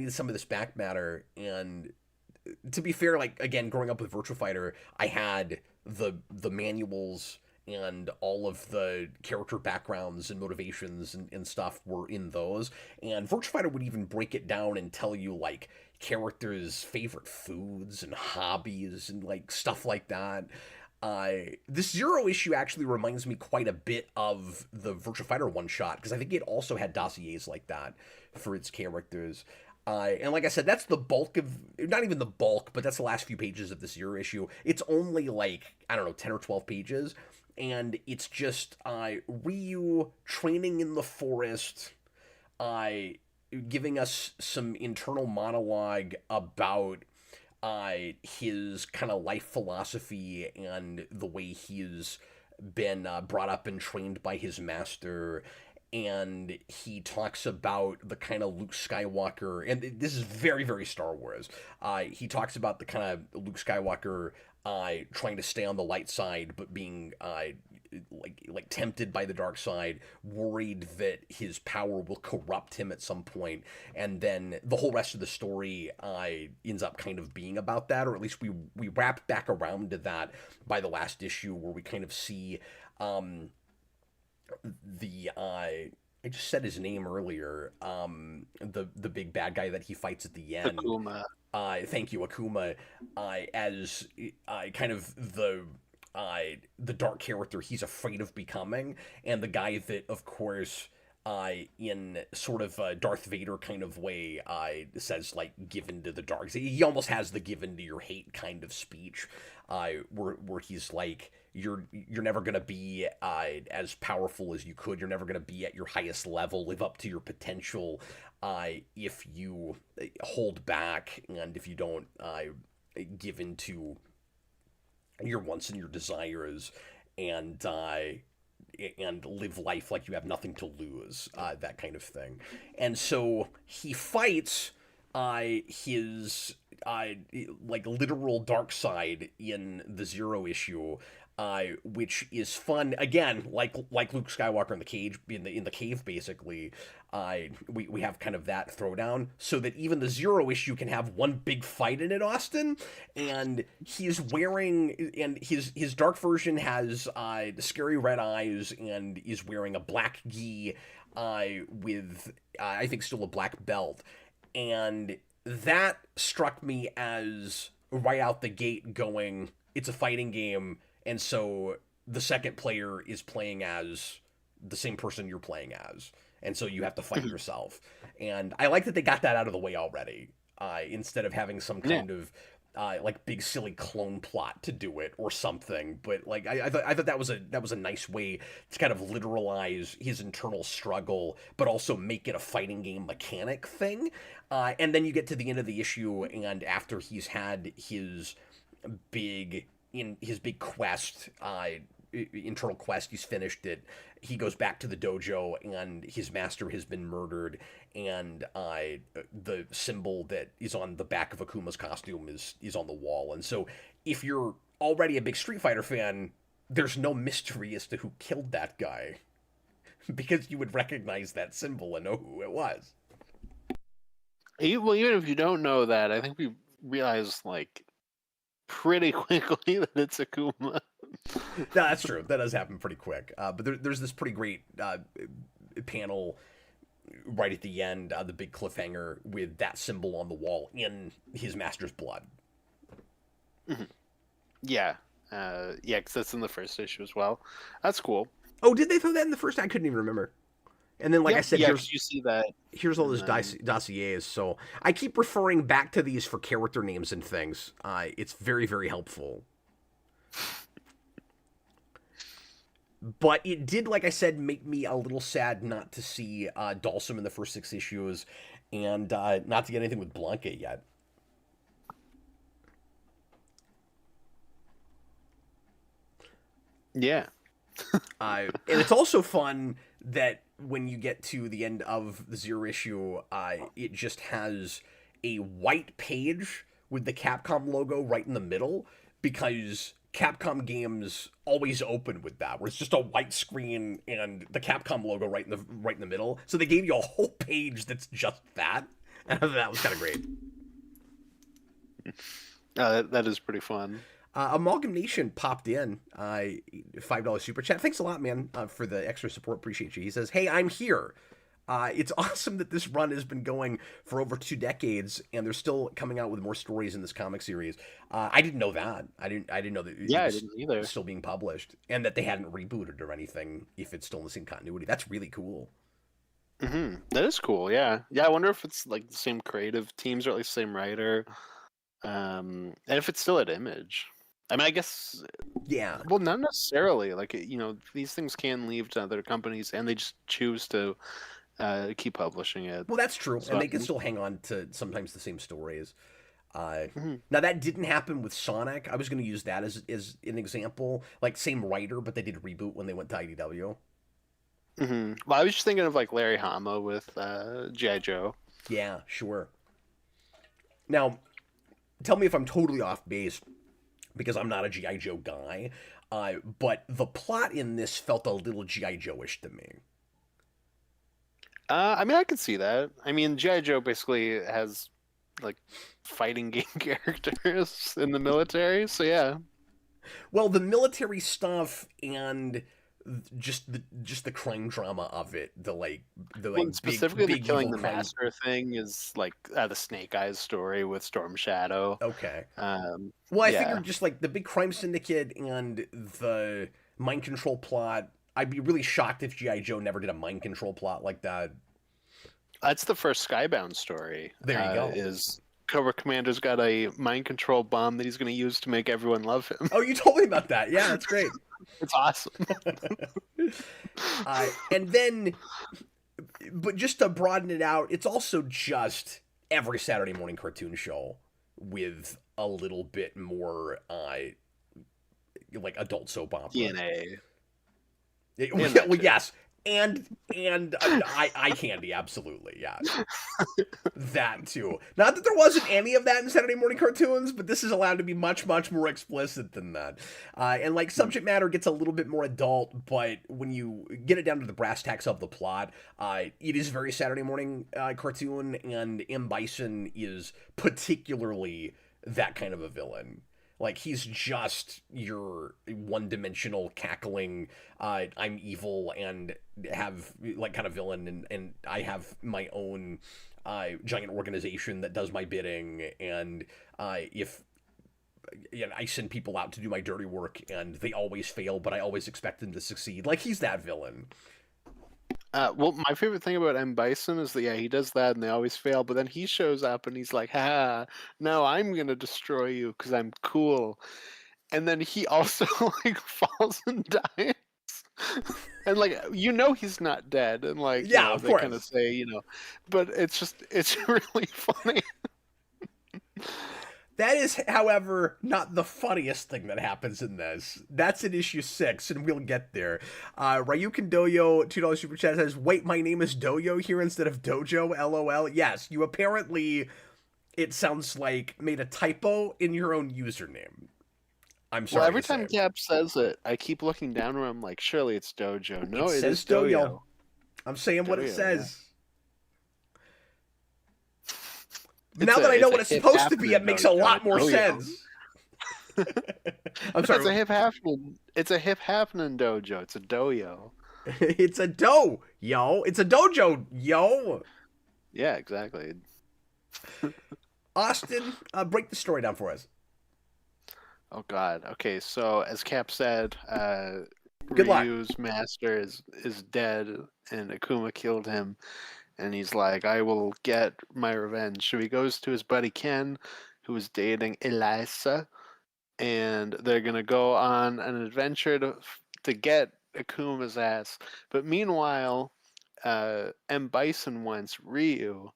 some of this back matter. And to be fair, like, again, growing up with Virtua Fighter, I had the manuals, and all of the character backgrounds and motivations and stuff were in those. And Virtua Fighter would even break it down and tell you like characters' favorite foods and hobbies and like stuff like that. This Zero issue actually reminds me quite a bit of the Virtua Fighter one shot because I think it also had dossiers like that for its characters. And like I said, that's the bulk of, not even the bulk, but that's the last few pages of the Zero issue. It's only like, I don't know, 10 or 12 pages. And it's just Ryu training in the forest, uh, giving us some internal monologue about his kind of life philosophy and the way he's been brought up and trained by his master. And he talks about the kind of Luke Skywalker, and this is very, very Star Wars. He talks about the kind of Luke Skywalker trying to stay on the light side, but being like tempted by the dark side, worried that his power will corrupt him at some point, and then the whole rest of the story ends up kind of being about that, or at least we wrap back around to that by the last issue, where we kind of see I just said his name earlier. The big bad guy that he fights at the end. Takuma. Thank you, Akuma. As kind of the dark character he's afraid of becoming, and the guy that, of course, in sort of a Darth Vader kind of way, says like "given to the dark." He almost has the "given to your hate" kind of speech, where he's like, "You're never gonna be as powerful as you could. You're never gonna be at your highest level, live up to your potential, if you hold back and if you don't give in to your wants and your desires, and live life like you have nothing to lose, that kind of thing." And so he fights his like literal dark side in the Zero issue, which is fun. Again, like Luke Skywalker in the cage in the cave, basically. We have kind of that throwdown, so that even the Zero issue can have one big fight in it, Austin. And he's wearing, and his dark version has scary red eyes and is wearing a black gi, with I think still a black belt, and that struck me as right out the gate it's a fighting game, and so the second player is playing as the same person you're playing as, and so you have to fight yourself. And I like that they got that out of the way already, instead of having some Yeah. kind of like big silly clone plot to do it or something. But like I thought that was a nice way to kind of literalize his internal struggle, but also make it a fighting game mechanic thing. And then you get to the end of the issue, and after he's had big his big quest, internal quest, he's finished it. He goes back to the dojo, and his master has been murdered, and the symbol that is on the back of Akuma's costume is on the wall. And so, if you're already a big Street Fighter fan, there's no mystery as to who killed that guy, because you would recognize that symbol and know who it was. Well, even if you don't know that, I think we realize like pretty quickly that it's Akuma. No, that's true. That does happen pretty quick. But there's this pretty great panel right at the end, the big cliffhanger with that symbol on the wall in his master's blood. Yeah, yeah, because that's in the first issue as well. That's cool. Oh, did they throw that in the first? I couldn't even remember. And then, like I said, yeah, you see that. Here's all those dossiers. So I keep referring back to these for character names and things. It's very, very helpful. But it did, like I said, make me a little sad not to see Dalsum in the first 6 issues, and not to get anything with Blanca yet. Yeah. And it's also fun that when you get to the end of the 0 issue, it just has a white page with the Capcom logo right in the middle, because Capcom games always open with that, where it's just a white screen and the Capcom logo right in the middle. So they gave you a whole page that's just that, and I thought that was kind of great. That is pretty fun. Amalgam Nation popped in, $5 super chat. Thanks a lot, man, for the extra support. Appreciate you. He says, "Hey, I'm here. It's awesome that this run has been going for over 2 decades, and they're still coming out with more stories in this comic series." I didn't know that. I didn't know that. Yeah, I didn't either. Still being published, and that they hadn't rebooted or anything. If it's still in the same continuity, that's really cool. That is cool. Yeah, yeah. I wonder if it's like the same creative teams or at least the same writer, and if it's still at Image. I mean, I guess. Yeah. Well, not necessarily. Like, these things can leave to other companies, and they just choose to keep publishing it. Well, that's true, So, and they can still hang on to sometimes the same stories. Mm-hmm. Now, that didn't happen with Sonic. I was going to use that as an example. Like, same writer, but they did a reboot when they went to IDW. Well, I was just thinking of, like, Larry Hama with G.I. Joe. Yeah, sure. Now, tell me if I'm totally off base, because I'm not a G.I. Joe guy, but the plot in this felt a little G.I. Joe-ish to me. I mean, I can see that. I mean, G.I. Joe basically has, like, fighting game characters in the military, so yeah. Well, the military stuff and just the crime drama of it, Specifically big the killing evil the crime. master thing is like the Snake Eyes story with Storm Shadow. Okay. Well, I figured just like the big crime syndicate and the mind control plot. I'd be really shocked if G.I. Joe never did a mind control plot like that. That's the first Skybound story. There you go. Is Cobra Commander's got a mind control bomb that he's going to use to make everyone love him. Oh, you told me about that. Yeah, that's great. It's awesome. And then, but just to broaden it out, it's also just every Saturday morning cartoon show with a little bit more, like adult soap opera. DNA. Well, yes. And eye candy, absolutely, yeah. That too. Not that there wasn't any of that in Saturday morning cartoons, but this is allowed to be much, much more explicit than that. And like subject matter gets a little bit more adult, but when you get it down to the brass tacks of the plot, it is very Saturday morning cartoon, and M. Bison is particularly that kind of a villain. Like, he's just your one-dimensional, cackling, I'm evil and have, like, kind of villain, and I have my own giant organization that does my bidding, and if I send people out to do my dirty work, and they always fail, but I always expect them to succeed. Like, he's that villain. Well, my favorite thing about M. Bison is that yeah, he does that and they always fail, but then he shows up and he's like, "Ha! No, I'm gonna destroy you because I'm cool." And then he also like falls and dies, and like he's not dead, and like Yeah, of they kind of course. say but it's really funny. That is, however, not the funniest thing that happens in this. That's in issue 6, and we'll get there. Ryukin Doyo, $2 super chat says, "Wait, my name is Doyo here instead of Dojo, lol." Yes, you apparently, it sounds like, made a typo in your own username. I'm Well, sorry every to say. time Cap says it, I keep looking down where I'm like, surely it's Dojo. It No, it says is Doyo. Doyo. I'm saying what it Doyo, yeah. says. Now that I know what it's supposed to be, it makes a lot more sense. I'm sorry. It's a hip happening. It's a hip happening dojo. It's a doyo. It's a yo. It's a dojo, yo. Yeah, exactly. Austin, break the story down for us. Oh God. Okay, so as Cap said, Good luck. Ryu's master is dead, and Akuma killed him, and he's like, "I will get my revenge." So he goes to his buddy Ken, who is dating Elisa, and they're gonna go on an adventure to get Akuma's ass. But meanwhile, M. Bison wants Ryu,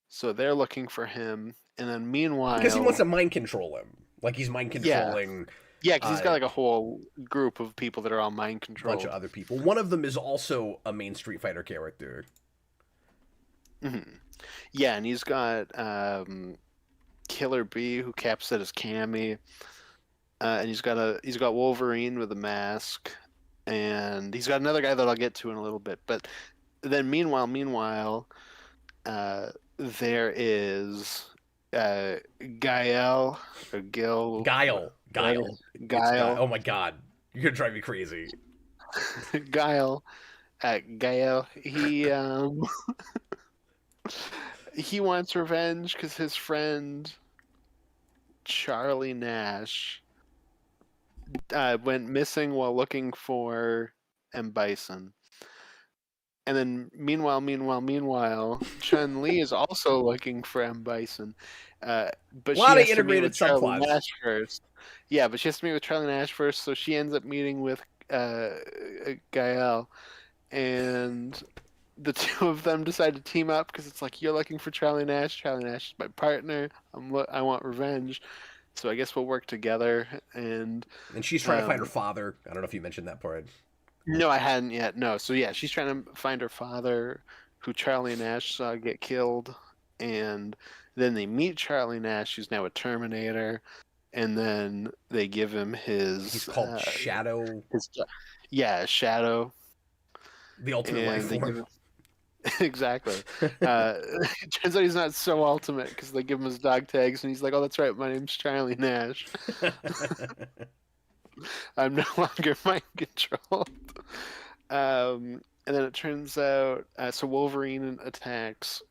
so they're looking for him. And then meanwhile, Because he wants to mind control him, like he's mind yeah, controlling. yeah, because he's got like a whole group of people that are all mind A controlled. bunch of other people. One of them is also a main Street Fighter character. Mm-hmm. Yeah, and he's got Killer B, who Cap said is Cammy, and he's got Wolverine with a mask, and he's got another guy that I'll get to in a little bit. But then meanwhile, there is Gael or Gil. Guile. Oh my god, you're gonna drive me crazy. Gael. Gael. He wants revenge because his friend Charlie Nash went missing while looking for M. Bison. And then meanwhile, Chun-Li is also looking for M. Bison. But A lot she of has to meet integrated with Charlie subplots. Nash first. Yeah, but she has to meet with Charlie Nash first, so she ends up meeting with Gael. And the two of them decide to team up because it's like, you're looking for Charlie Nash. Charlie Nash is my partner. I want revenge. So I guess we'll work together. And she's trying to find her father. I don't know if you mentioned that part. No, I hadn't yet. No. So yeah, she's trying to find her father, who Charlie Nash saw get killed. And then they meet Charlie Nash, who's now a Terminator. And then they give him his... He's called Shadow. Shadow. The ultimate life form. Exactly. It turns out he's not so ultimate because they give him his dog tags and he's like, "Oh, that's right, my name's Charlie Nash. I'm no longer mind controlled." And then it turns out, so Wolverine attacks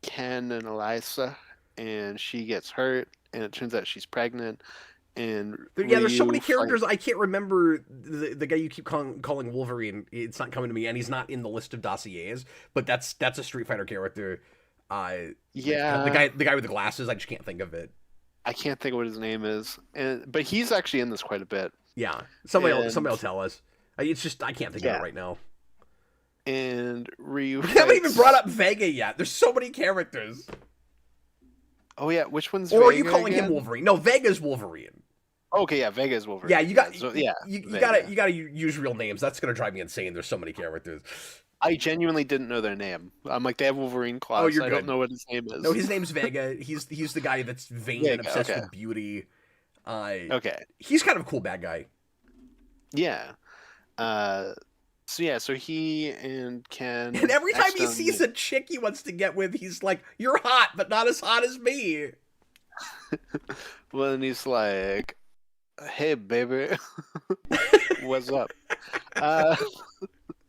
Ken and Elisa, and she gets hurt, and it turns out she's pregnant. And there's so many characters I can't remember the guy you keep calling Wolverine. It's not coming to me, and he's not in the list of dossiers. But that's a Street Fighter character. Yeah, the guy with the glasses. I just can't think of it. I can't think of what his name is, but he's actually in this quite a bit. Yeah, somebody will tell us. It's just I can't think of it right now. And Ryu. We haven't even brought up Vega yet. There's so many characters. Oh yeah, which one's? Or Vega are you calling again? him Wolverine? No, Vega's Wolverine. Okay, yeah, Vega's Wolverine. Yeah, you got you gotta use real names. That's gonna drive me insane. There's so many characters. I genuinely didn't know their name. I'm like, they have Wolverine claws. Oh, you're I good. don't know what his name is. No, his name's Vega. He's the guy that's vain and obsessed with beauty. Okay. He's kind of a cool bad guy. Yeah. So he and Ken. And every time he sees a chick he wants to get with, he's like, "You're hot, but not as hot as me." Well, and he's like, "Hey, baby, what's up?"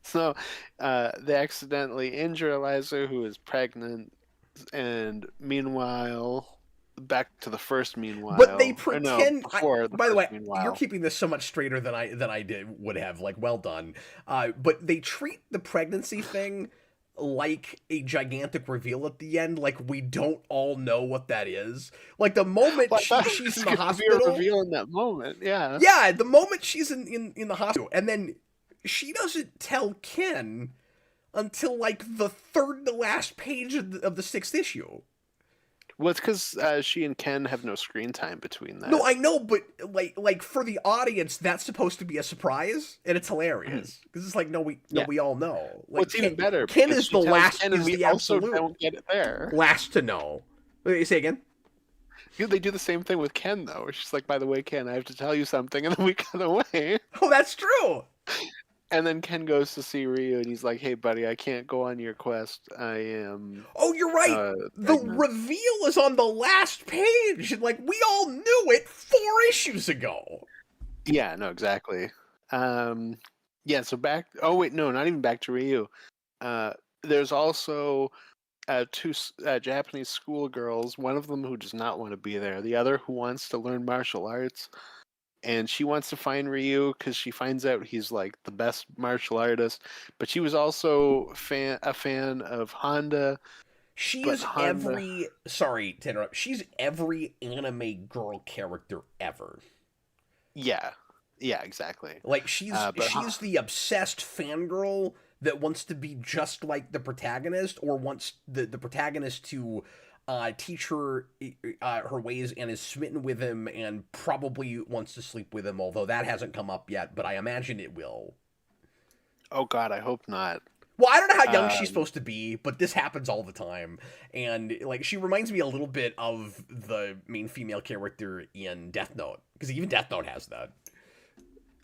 So they accidentally injure Eliza, who is pregnant, and meanwhile, back to the first meanwhile. But they pretend. By the way, meanwhile. You're keeping this so much straighter than I would have. Like, well done. But they treat the pregnancy thing like a gigantic reveal at the end. Like we don't all know what that is. Like the moment Well, I thought it she's in was the going to be a hospital. reveal in that moment. Yeah. Yeah, the moment she's in the hospital, and then she doesn't tell Ken until like the third to last page of the sixth issue. Well, it's because she and Ken have no screen time between No, that. I know, but like for the audience, that's supposed to be a surprise, and it's Mhm. hilarious because it's like no, Yeah. we all know. Like What's even better Ken because is she the tells last, Ken, and is we the also absolute don't get it there. last to know. Wait, say again. They do the same thing with Ken, though. Where she's like, "By the way, Ken, I have to tell you something," and then we cut away. Oh, that's true. And then Ken goes to see Ryu, and he's like, "Hey, buddy, I can't go on your quest. I am Oh, you're right. The pregnant." reveal is on the last page, and like we all knew it 4 issues ago. Yeah, no, exactly. Um, yeah. So back. Oh wait, no, not even back to Ryu. Uh, there's also two Japanese schoolgirls. One of them who does not want to be there. The other who wants to learn martial arts. And she wants to find Ryu because she finds out he's like the best martial artist. But she was also a fan of Honda. She But is Honda, every, sorry to interrupt. She's every anime girl character ever. yeah, yeah, exactly. Like she's But she's the obsessed fangirl that wants to be just like the protagonist, or wants the protagonist to teach her her ways, and is smitten with him and probably wants to sleep with him, although that hasn't come up yet, but I imagine it will. oh god, I hope not. Well, I don't know how young she's Um, supposed to be, but this happens all the time. And like she reminds me a little bit of the main female character in Death Note, because even Death Note has that.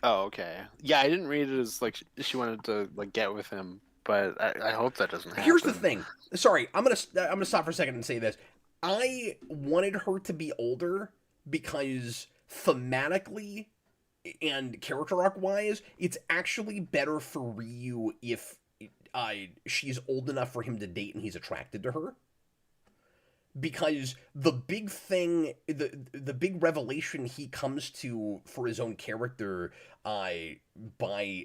oh, okay. Yeah, I didn't read it as like she wanted to like get with him, but I hope that doesn't Here's the happen. thing. Sorry, I'm gonna stop for a second and say this. I wanted her to be older because thematically and character arc wise, it's actually better for Ryu if she's old enough for him to date and he's attracted to her. Because the big thing, the big revelation he comes to for his own character, by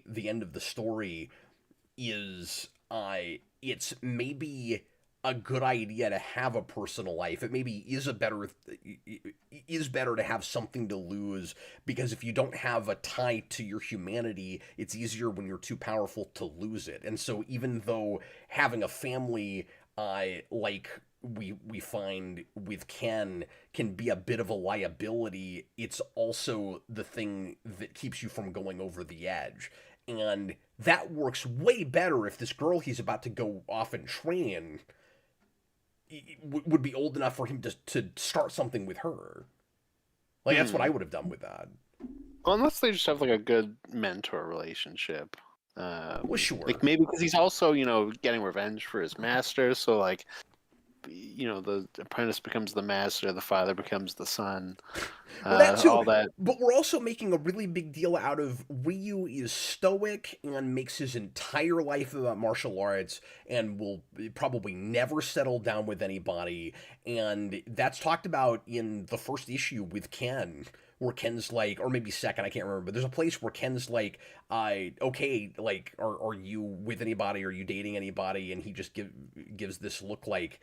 the end of the story, is it's maybe a good idea to have a personal life. It maybe is better to have something to lose, because if you don't have a tie to your humanity, it's easier when you're too powerful to lose it. And so even though having a family, like we find with Ken, can be a bit of a liability, it's also the thing that keeps you from going over the edge. And that works way better if this girl he's about to go off and train would be old enough for him to start something with her. Like that's what I Hmm. would have done with that. Well, unless they just have like a good mentor relationship. Well, sure. Like maybe because he's also, getting revenge for his master. So like, the apprentice becomes the master, the father becomes the son. Well, that too. All that. But we're also making a really big deal out of Ryu is stoic and makes his entire life about martial arts and will probably never settle down with anybody. And that's talked about in the first issue with Ken, where Ken's like, or maybe second, I can't remember, but there's a place where Ken's like, okay, like, are you with anybody? Are you dating anybody? And he just gives this look like,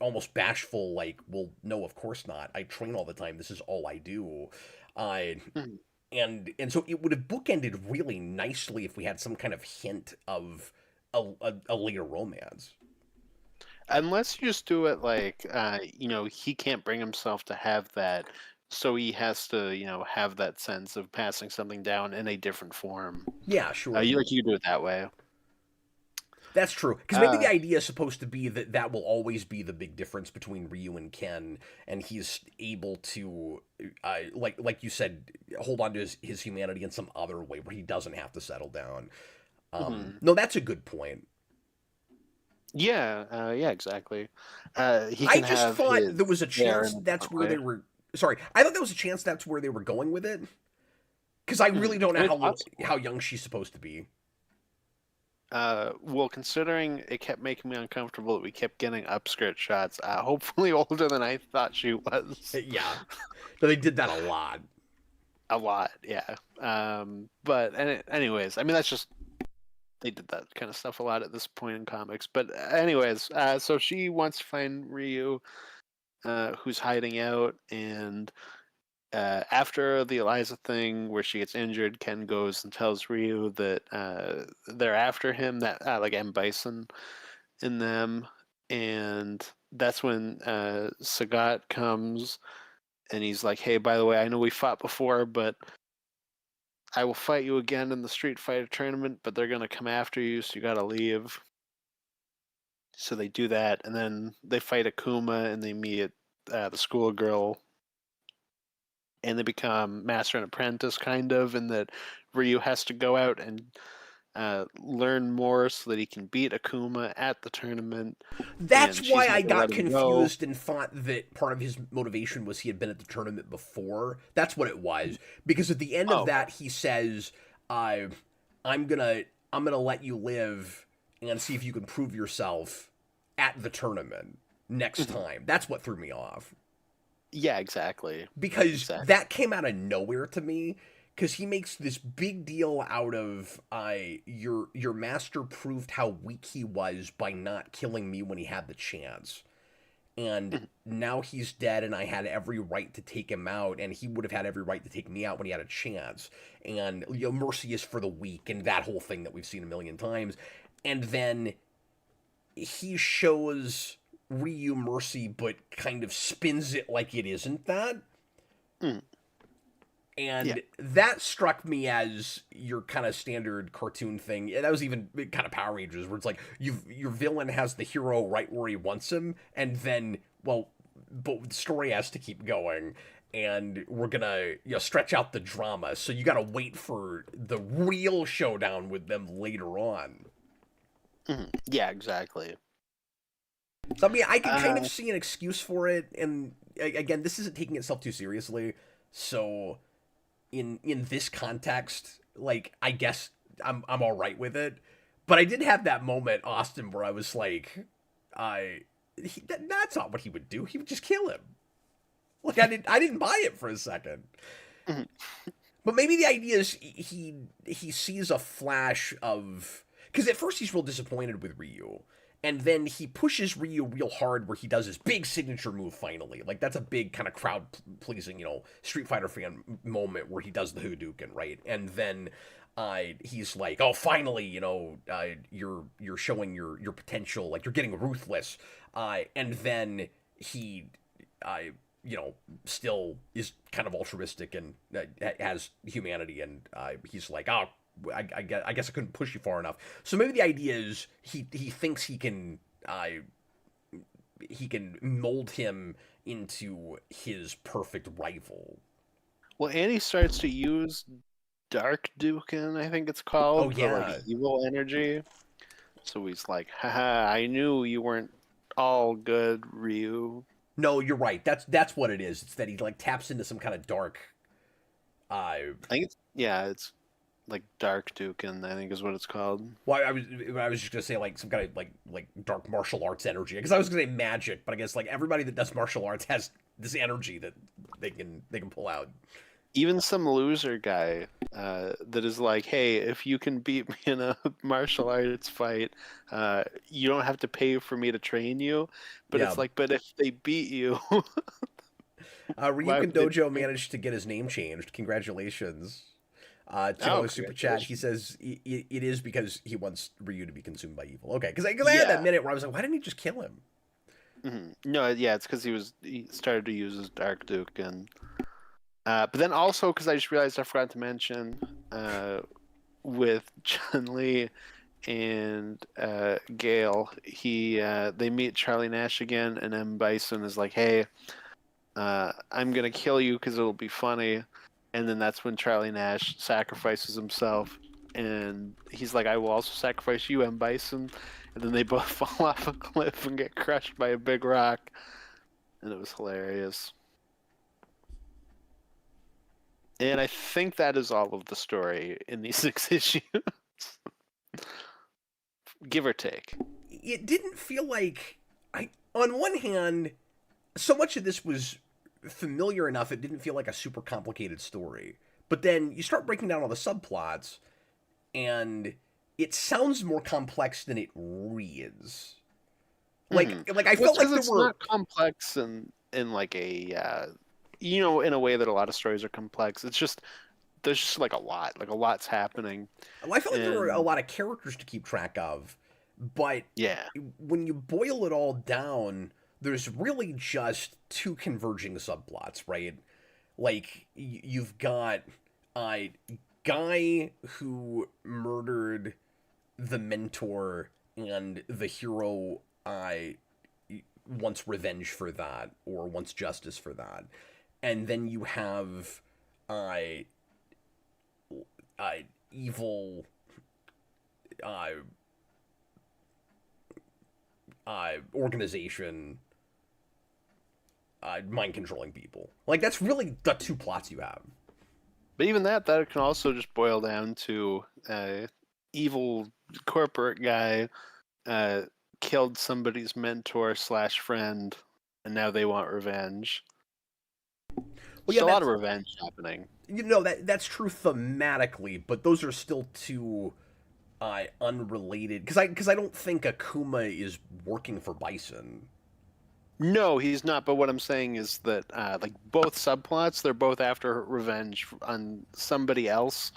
almost bashful, like, well, no, of course not. I train all the time. This is all I do. Uh, Mhm. and so it would have bookended really nicely if we had some kind of hint of a later romance. Unless you just do it like, he can't bring himself to have that, so he has to, have that sense of passing something down in a different form. Yeah, sure. You do it that way. That's true. Because maybe Uh, the idea is supposed to be that that will always be the big difference between Ryu and Ken, and he's able to, like you said, hold on to his humanity in some other way where he doesn't have to settle down. mhm. No, that's a good point. Yeah, yeah, exactly. He I can just have thought his there was a hair chance in a that's different where they way. were. Sorry, I thought there was a chance that's where they were going with it. Because I really don't I know mean, it's possible. how young she's supposed to be. Well, considering it kept making me uncomfortable that we kept getting upskirt shots, hopefully older than I thought she was. Yeah, but they did that a lot. A lot, yeah. But anyways, I mean, they did that kind of stuff a lot at this point in comics. But anyways, so she wants to find Ryu, who's hiding out, and after the Eliza thing where she gets injured, Ken goes and tells Ryu that they're after him, that like M. Bison in them, and that's when Sagat comes and he's like, "Hey, by the way, I know we fought before, but I will fight you again in the Street Fighter tournament, but they're gonna come after you, so you gotta leave." So they do that, and then they fight Akuma, and they meet the schoolgirl, and they become master and apprentice, kind of, and that Ryu has to go out and learn more so that he can beat Akuma at the tournament, That's and why she's I not gonna got let him go. confused and thought that part of his motivation was he had been at the tournament before. That's what it was. Because at the end of Oh, that, he says, "I, I'm gonna, I'm gonna let you live and see if you can prove yourself at the tournament next mhm. time." That's what threw me off Yeah, exactly, because exactly. that came out of nowhere to me. Because he makes this big deal out of your master proved how weak he was by not killing me when he had the chance, and Mhm. now he's dead, and I had every right to take him out, and he would have had every right to take me out when he had a chance. And mercy is for the weak, and that whole thing that we've seen a million times. And then he shows Ryu mercy, but kind of spins it like it isn't that. Mhm. Yeah. And that struck me as your kind of standard cartoon thing. That was even kind of Power Rangers, where it's like your villain has the hero right where he wants him, and then well, but the story has to keep going, and we're gonna stretch out the drama. So you got to wait for the real showdown with them later on. Yeah, exactly. So I mean, I can kind of Uh, see an excuse for it, and again, this isn't taking itself too seriously, so in this context, like I guess I'm all right with it. But I did have that moment, Austin, where I was like, that's not what he would do. He would just kill him. Like I didn't buy it for a second. mhm. But maybe the idea is he sees a flash of, because at first he's real disappointed with Ryu, and then he pushes Ryu real hard where he does his big signature move finally. Like that's a big kind of crowd pleasing, Street Fighter fan moment where he does the Hadouken, right? And then he's like, "Oh, finally, you're showing your potential. Like you're getting ruthless." And then he uh, still is kind of altruistic and has humanity, and he's like, oh, I guess I couldn't push you far enough. So maybe the idea is he thinks he can mold him into his perfect rival. Well, Annie starts to use Dark Dukin, I think it's Oh called, the like yeah, evil energy. So he's like, haha, I knew you weren't all good, Ryu. no, you're right. That's what it is. It's that he like taps into some kind of dark. Uh, I think it's like Dark Dukin, I think is what it's called. well, I was just gonna say like some kind of like dark martial arts energy, because I was gonna say magic, but I guess like everybody that does martial arts has this energy that they can pull out. Even some loser guy that is like, hey, if you can beat me in a martial arts fight, you don't have to pay for me to train you. But Yeah, it's like, but if they beat you, why Ryukin would they Dojo train? managed to get his name changed. Congratulations. Oh, $2 super chat. He congratulations. says it is because he wants Ryu to be consumed by evil. Okay, because I had that Yeah. minute where I was like, why didn't he just kill him? No, yeah, it's because he started to use his Dark Duke, and but then also because I just realized I forgot to mention with Chun Li and Gale, they meet Charlie Nash again, and M Bison is like, "Hey, I'm gonna kill you because it'll be funny," and then that's when Charlie Nash sacrifices himself, and he's like, "I will also sacrifice you, M Bison," and then they both fall off a cliff and get crushed by a big rock, and it was hilarious. And I think that is all of the story in these 6 issues, give or take. It didn't feel like I. On one hand, so much of this was familiar enough; it didn't feel like a super complicated story. But then you start breaking down all the subplots, and it sounds more complex than it reads. Mhm. Like I Well, felt it's like 'cause there it's were. not complex in like a in a way that a lot of stories are complex. It's just there's just like a lot's happening, I felt like there were a and lot of characters to keep track of, but yeah, when you boil it all down, there's really just two converging subplots, right? Like you've got a guy who murdered the mentor, and the hero wants revenge for that or wants justice for that, and then you have uh, uh evil uh organization mind controlling people. Like that's really the two plots you have. but even that can also just boil down to evil corporate guy uh, killed somebody's mentor slash friend, and now they want revenge. Well, Just yeah, a lot of that's revenge happening. that's true thematically, but those are still two unrelated because I don't think Akuma is working for Bison. No, he's not. But what I'm saying is that like both subplots, they're both after revenge on somebody else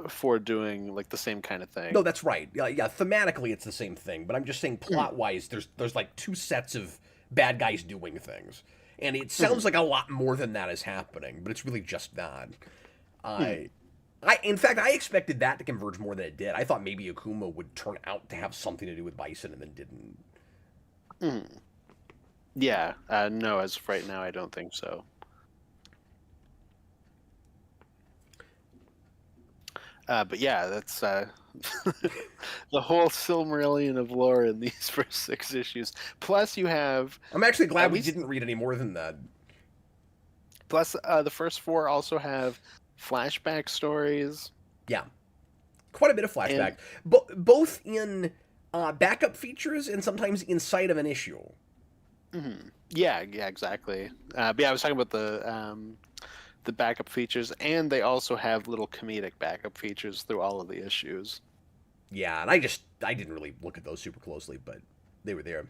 for doing like the same kind of No, thing. that's right. Yeah, thematically it's the same thing, but I'm just saying Mhm. plot wise, there's like two sets of bad guys doing things, and it sounds Mhm. like a lot more than that is happening, but it's really just that. Mhm. I in fact, I expected that to converge more than it did. I thought maybe Akuma would turn out to have something to do with Bison, and then didn't. Mhm. Yeah. No, as of right now, I don't think so. But yeah, that's the whole Silmarillion of lore in these first 6 issues. Plus, you have I'm actually glad at we least didn't read any more than that. plus the first 4 also have flashback stories Yeah, quite a bit of and flashback, both in backup features and sometimes inside of an issue. yeah, exactly. But yeah, I was talking about the backup features, and they also have little comedic backup features through all of the issues. Yeah, and I didn't really look at those super closely, but they were there.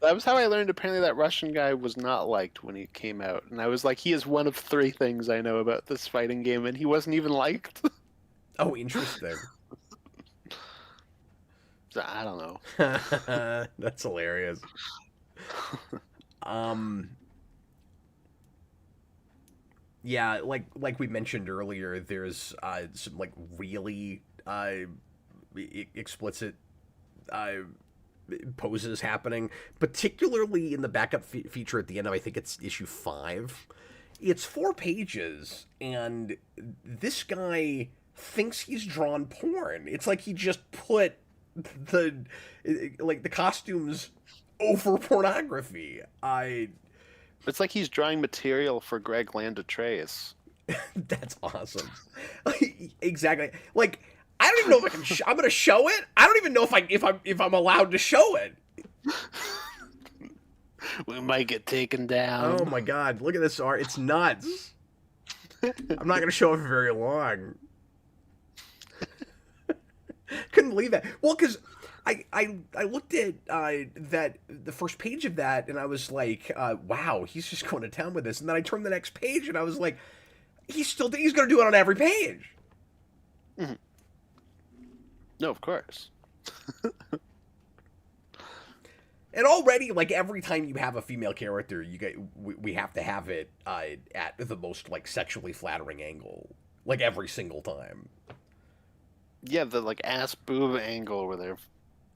That was how I learned apparently that Russian guy was not liked when he came out. And I was like, he is one of 3 things I know about this fighting game, and he wasn't even liked. Oh, interesting. So I don't know. That's hilarious. Um, yeah, like we mentioned earlier, there's some like really explicit uh, poses happening, particularly in the backup feature at the end of I think it's issue 5. It's 4 pages, and this guy thinks he's drawn porn. It's like he just put the the costumes over pornography. I It's like he's drawing material for Greg Landatrace. That's awesome. Exactly. Like I don't even know if I can. I'm gonna show it. I don't even know if I'm allowed to show it. We might get taken Oh down. my god! Look at this art. It's nuts. I'm not gonna show it for very long. Couldn't believe that. Well, because I looked at that the first page of that and I was like, wow, he's just going to town with this. And then I turned the next page and I was like, he's going to do it on every page. Mhm. No, of course. And already, like every time you have a female character, we have to have it at the most like sexually flattering angle, like every single time. Yeah, the like ass boob angle where they're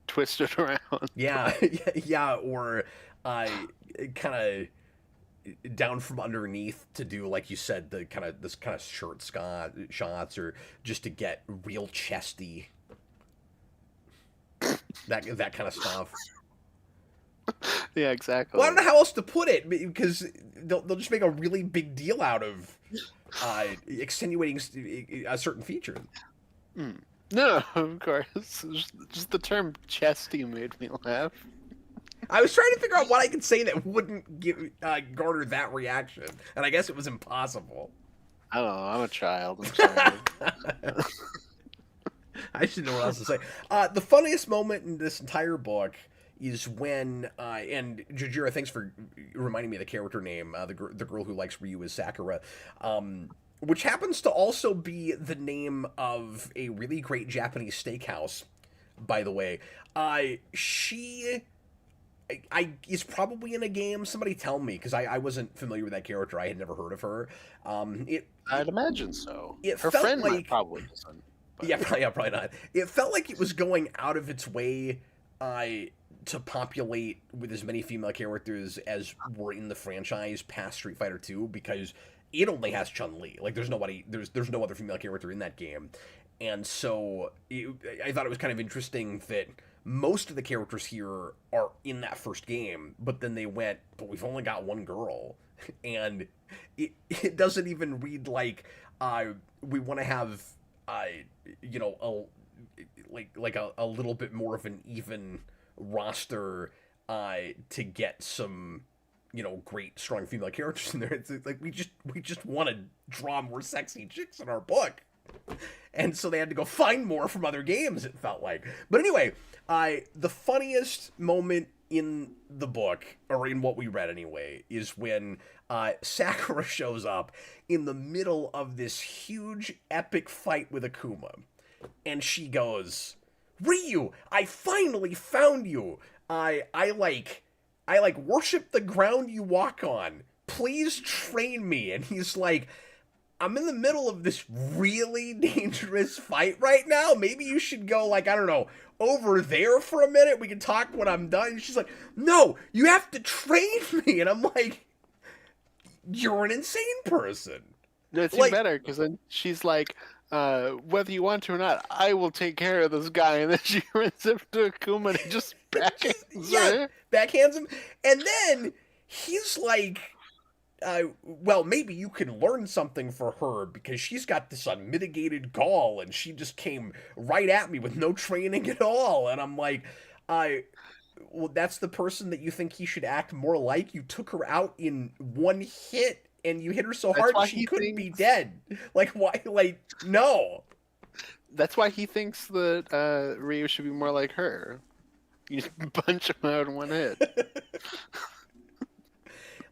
twisted around. Yeah, yeah, or kind of down from underneath to do like you said the kind of this kind of shots or just to get real chesty, that kind of stuff. Yeah, Well, I don't exactly. know how else to put it because they'll just make a really big deal out of extenuating a certain feature. Mm. No, of course. Just the term chesty made me laugh. I was trying to figure out what I could say that wouldn't garner that reaction, and I guess it was impossible. I don't know. I'm a child. I'm sorry. I should know what else to say. The funniest moment in this entire book is when, and Jujira, thanks for reminding me of the character name. The girl who likes Ryu is Sakura, which happens to also be the name of a really great Japanese steakhouse, by the way. She is probably in a game. Somebody tell me, because I wasn't familiar with that character. I had never heard of her. I'd imagine so. It Her felt friend might like probably listen. But... yeah, probably not. It felt like it was going out of its way uh, to populate with as many female characters as were in the franchise past Street Fighter 2 because it only has Chun-Li. Like there's no other female character in that game. And so I thought it was kind of interesting that most of the characters here are in that first game, but then they went, but we've only got one girl. And it doesn't even read like we want to have you know, a little bit more of an even roster to get some, you know, great strong female characters in there. It's like we just want to draw more sexy chicks in our book, and so they had to go find more from other games. It felt like, but anyway, the funniest moment in the book, or in what we read anyway, is when Sakura shows up in the middle of this huge epic fight with Akuma. And she goes, Ryu, I finally found you. I like worship the ground you walk on. Please train me. And he's like, I'm in the middle of this really dangerous fight right now. Maybe you should go, like, I don't know, over there for a minute. We can talk when I'm done. And she's like, no, you have to train me. And I'm like, you're an insane person. No, it's even better because then she's like, whether you want to or not, I will take care of this guy. And then she runs up to Akuma and he just backhands him. And then he's like, well, maybe you can learn something for her because she's got this unmitigated gall and she just came right at me with no training at all. And I'm like, well, that's the person that you think he should act more like. You took her out in one hit and you hit her so hard she couldn't be dead. Like, why? Like, no. That's why he thinks that Ryu should be more like her. You just punch him out in one hit.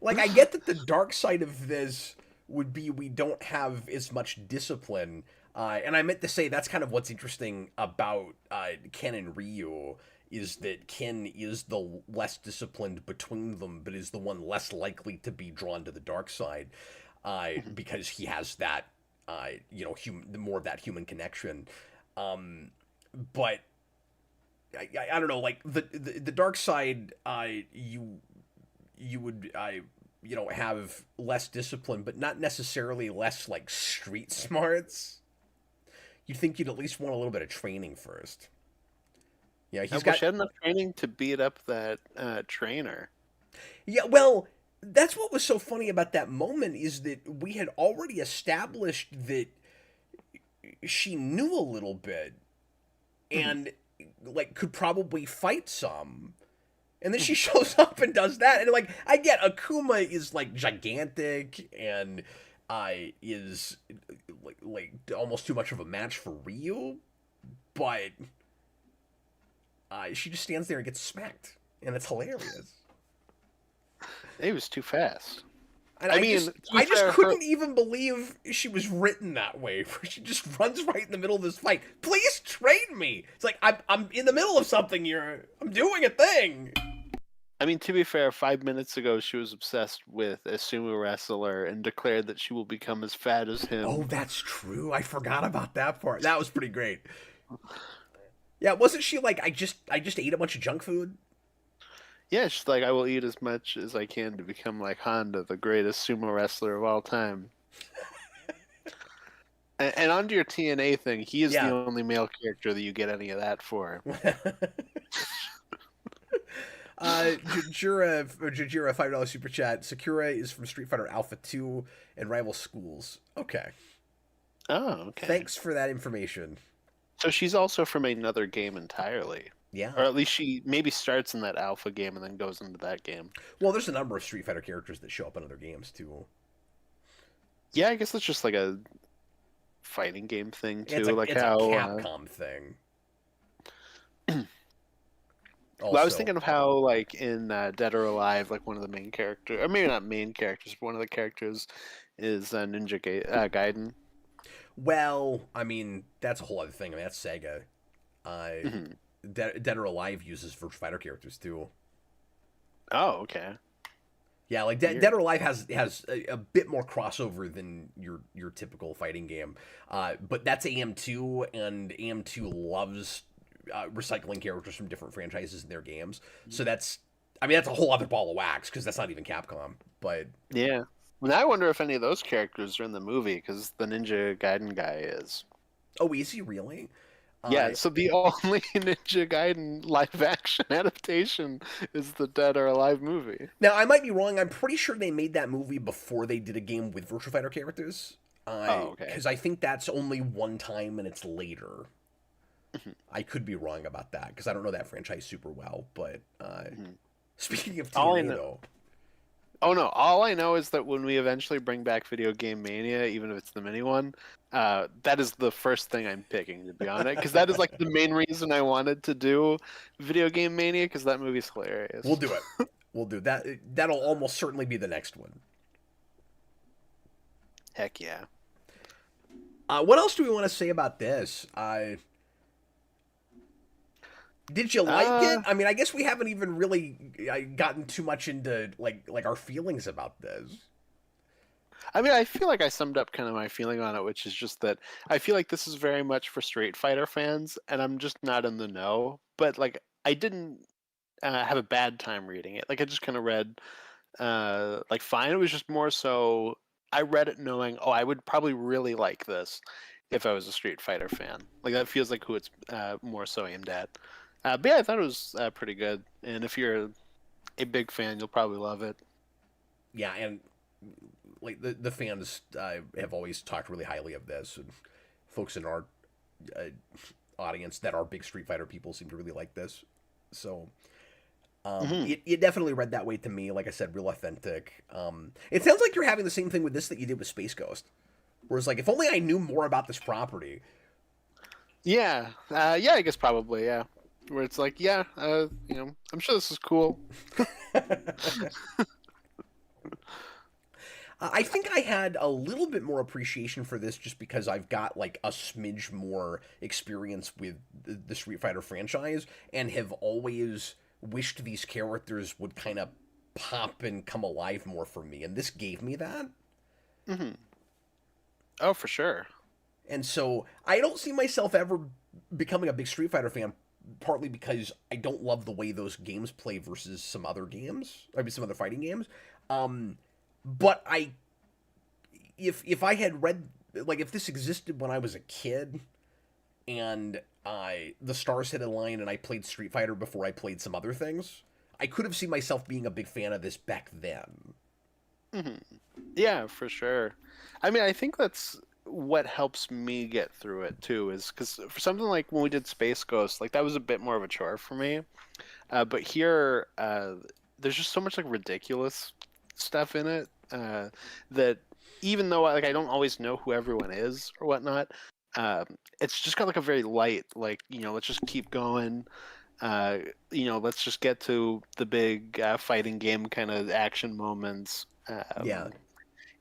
Like, I get that the dark side of this would be we don't have as much discipline. And I meant to say that's kind of what's interesting about Ken and Ryu, is that Ken is the less disciplined between them, but is the one less likely to be drawn to the dark side because he has that, you know, more of that human connection. But I don't know, like the dark side, you would you know, have less discipline, but not necessarily less like street smarts. You'd think you'd at least want a little bit of training first. Yeah, he's got enough training to beat up that trainer. Yeah, well, that's what was so funny about that moment is that we had already established that she knew a little bit and like could probably fight some. And then she shows up and does that, and like I get Akuma is like gigantic and is like almost too much of a match for Ryu, but she just stands there and gets smacked, and it's hilarious. He was too fast. And I just couldn't even believe she was written that way. Where she just runs right in the middle of this fight. Please train me. It's like I'm in the middle of something here. I'm doing a thing. I mean, to be fair, 5 minutes ago she was obsessed with a sumo wrestler and declared that she will become as fat as him. Oh, that's true. I forgot about that part. That was pretty great. Yeah, wasn't she like I just ate a bunch of junk food? Yeah, she's like, I will eat as much as I can to become like Honda, the greatest sumo wrestler of all time. and on to your TNA thing, he is the only male character that you get any of that for. Jujira $5 super chat. Sakura is from Street Fighter Alpha 2 and rival schools. Okay. Oh, okay. Thanks for that information. So she's also from another game entirely. Yeah. Or at least she maybe starts in that Alpha game and then goes into that game. Well, there's a number of Street Fighter characters that show up in other games too. Yeah, I guess it's just like a fighting game thing It's too, like a how. Capcom thing. Well, I was Also, thinking of how, like in Dead or Alive, like one of the main characters, or maybe not main characters, but one of the characters is Gaiden. well, I mean, that's a whole other thing. I mean, that's Sega. Uh, Hmm. Dead or Alive uses Virtua Fighter characters too. Oh, okay. Yeah, like Dead Weird. or Alive has a bit more crossover than your typical fighting game, but that's AM2, and AM2 loves recycling characters from different franchises in their games. So I mean, that's a whole other ball of wax because that's not even Capcom. But Yeah. Now I wonder if any of those characters are in the movie because the Ninja Gaiden guy is. oh, is he really? Yeah, Uh, so the only Ninja Gaiden live action adaptation is the Dead or Alive movie. Now I might be wrong. I'm pretty sure they made that movie before they did a game with Virtua Fighter characters. Oh, okay. Because I think that's only one time and it's later. I could be wrong about that because I don't know that franchise super well. But Mhm. speaking of All I TNA, know. though, Oh no! All I know is that when we eventually bring back Video Game Mania, even if it's the mini one, that is the first thing I'm picking to be on it because that is like the main reason I wanted to do Video Game Mania because that movie's we'll hilarious. do it. We'll do that. That'll almost certainly be the next one. Heck yeah! What else do we want to say about this? Did you like it? Uh, I mean, I guess we haven't even really gotten too much into like our feelings about this. I mean, I feel like I summed up kind of my feeling on it, which is just that I feel like this is very much for Street Fighter fans, and I'm just not in the know. But like, I didn't have a bad time reading it. Like, I just kind of read like fine. It was just more so I read it knowing, oh, I would probably really like this if I was a Street Fighter fan. Like that feels like who it's more so aimed at. But yeah, I thought it was pretty good. And if you're a big fan, you'll probably love it. Yeah, and like the fans have always talked really highly of this, and folks in our uh, audience that are big Street Fighter people seem to really like this. So Hmm. it definitely read that way to me. Like I said, real authentic. It sounds like you're having the same thing with this that you did with Space Ghost. Whereas, like, if only I knew more about this property. Yeah, yeah, I guess probably yeah. Where it's like, yeah, I'm sure this is cool. I think I had a little bit more appreciation for this just because I've got like a smidge more experience with the Street Fighter franchise and have always wished these characters would kind of pop and come alive more for me, and this gave me that. Hmm. Oh, for sure. And so I don't see myself ever becoming a big Street Fighter fan, partly because I don't love the way those games play versus some other games. I mean, some other fighting games. Um, but if I had read, like, if this existed when I was a kid, and the stars had aligned and I played Street Fighter before I played some other things, I could have seen myself being a big fan of this back then. Hmm. Yeah, for sure. I mean, I think that's what helps me get through it too, is because for something like when we did Space Ghost, like that was a bit more of a chore for me. But here, there's just so much like ridiculous stuff in it that even though like I don't always know who everyone is or whatnot, it's just got like a very light, like let's just keep going. Uh, let's just get to the big fighting game kind of action moments. Yeah,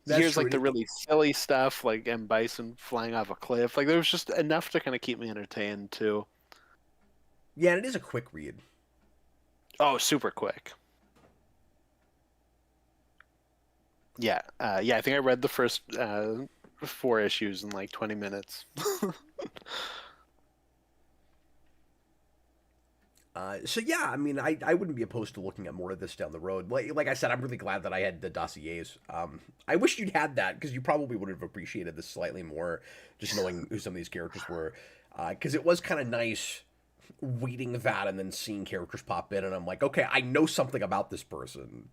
that's Here's true. like the really silly stuff, like M. Bison flying off a cliff. Like there was just enough to kind of keep me entertained too. Yeah, and it is a quick read. Oh, super quick. Yeah, yeah. I think I read the first 4 issues in like 20 minutes. So yeah, I mean, I wouldn't be opposed to looking at more of this down the road. Like I said, I'm really glad that I had the dossiers. I wish you'd had that because you probably would have appreciated this slightly more, just knowing who some of these characters were. Because it was kind of nice reading that and then seeing characters pop in, and I'm like, okay, I know something about this person.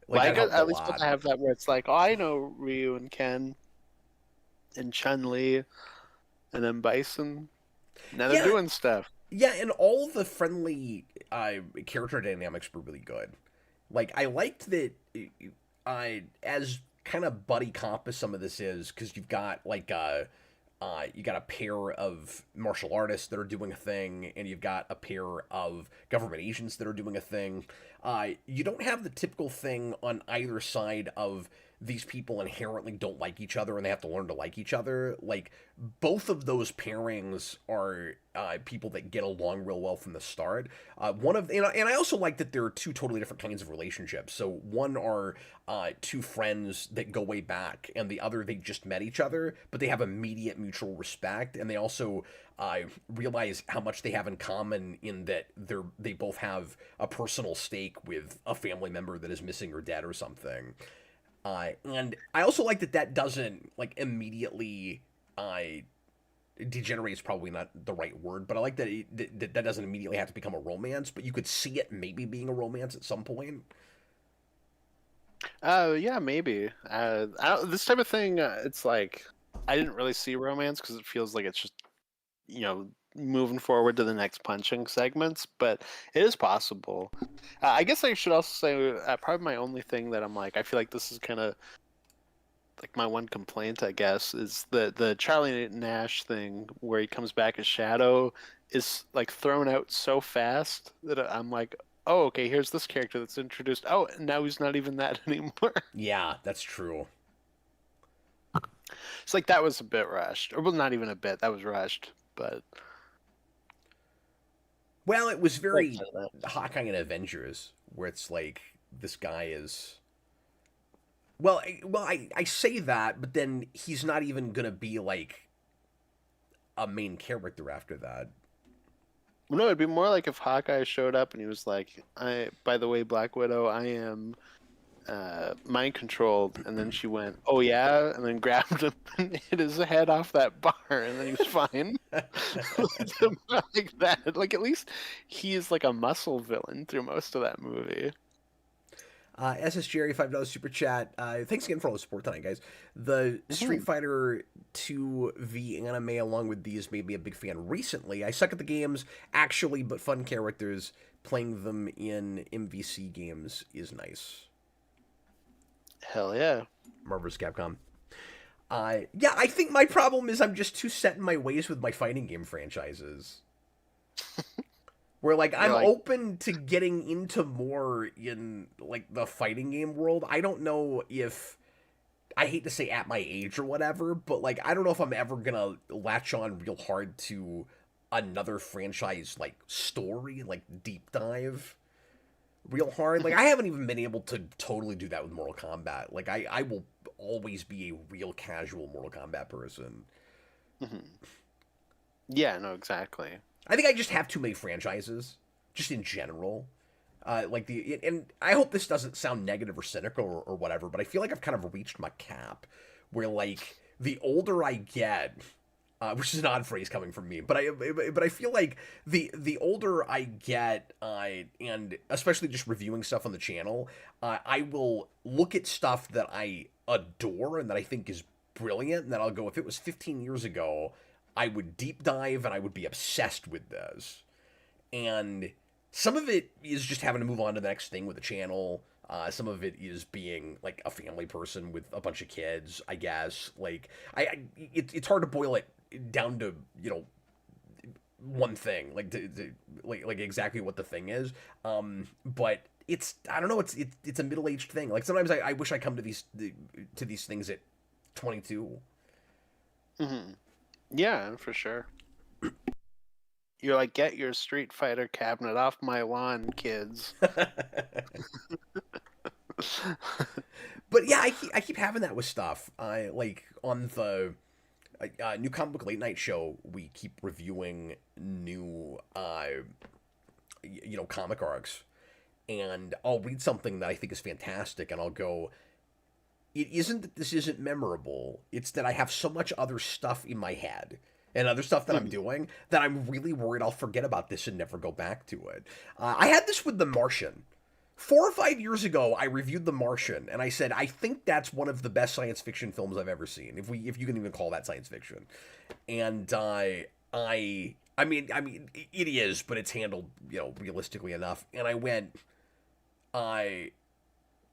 Like Well, I that got helped a at least got lot. to have that where it's like, oh, I know Ryu and Ken and Chun Li and then Bison. Now they're Yeah, doing stuff. yeah, and all the friendly character dynamics were really good. Like I liked that. As kind of buddy cop as some of this is, because you've got like you got a pair of martial artists that are doing a thing, and you've got a pair of government agents that are doing a thing. You don't have the typical thing on either side of these people inherently don't like each other and they have to learn to like each other. Like, both of those pairings are people that get along real well from the start. And I also like that there are two totally different kinds of relationships. So one are two friends that go way back, and the other they just met each other, but they have immediate mutual respect, and they also realize how much they have in common in that they both have a personal stake with a family member that is missing or dead or something. And I also like that doesn't like immediately degenerate is probably not the right word, but I like that that doesn't immediately have to become a romance, but you could see it maybe being a romance at some point. Yeah, maybe. This type of thing, it's like I didn't really see romance because it feels like it's just moving forward to the next punching segments, but it is possible. I guess I should also say probably my only thing that I'm like I feel like this is kind of like my one complaint, I guess, is the Charlie Nash thing where he comes back as Shadow is like thrown out so fast that I'm like, oh, okay, here's this character that's introduced. Oh, now he's not even that anymore. Yeah, that's true. It's like that was a bit rushed, or well, not even a bit. That was rushed, but Well, it was like very Hawkeye and Avengers, where it's like this guy is. I say that, but then he's not even gonna be like a main character after that. no, it'd be more like if Hawkeye showed up and he was like, "I, by the way, Black Widow, I am mind controlled," and then she went, "Oh yeah," and then grabbed him and hit his head off that bar, and then he was fine. Like that. Like at least he's like a muscle villain through most of that movie. SS Jerry, $5 super chat. Thanks again for all the support tonight, guys. The Street Mhm. Fighter 2V anime, along with these, made me a big fan recently. I suck at the games, actually, but fun characters. Playing them in MVC games is nice. Hell yeah. Marvel's Capcom. Yeah, I think my problem is I'm just too set in my ways with my fighting game franchises. Where like You're I'm like, open to getting into more in like the fighting game world. I don't know if I hate to say at my age or whatever, but like I don't know if I'm ever gonna latch on real hard to another franchise like story, like deep dive real hard. Like I haven't even been able to totally do that with Mortal Kombat. Like I will always be a real casual Mortal Kombat person. mhm. Yeah, no, exactly. I think I just have too many franchises, just in general. And I hope this doesn't sound negative or cynical or whatever, but I feel like I've kind of reached my cap, where like the older I get, which is an odd phrase coming from me, but I feel like the older I get, and especially just reviewing stuff on the channel, I will look at stuff that I adore and that I think is brilliant, and then I'll go, if it was 15 years ago, I would deep dive and I would be obsessed with this. And some of it is just having to move on to the next thing with the channel. Some of it is being like a family person with a bunch of kids, I guess. Like it's hard to boil it down to one thing, like like exactly what the thing is. But it's I don't know. It's a middle aged thing. Like sometimes I wish I come to these things at 22. Hmm. Yeah, for sure. You're like, get your Street Fighter cabinet off my lawn, kids. But yeah, I keep having that with stuff. I like on the new comic book late night show. We keep reviewing new comic arcs, and I'll read something that I think is fantastic, and I'll go. It isn't that this isn't memorable. It's that I have so much other stuff in my head and other stuff that I'm doing that I'm really worried I'll forget about this and never go back to it. I had this with The Martian. 4 or 5 years ago, I reviewed The Martian, and I said I think that's one of the best science fiction films I've ever seen, if you can even call that science fiction. And it is, but it's handled realistically enough. And I went, I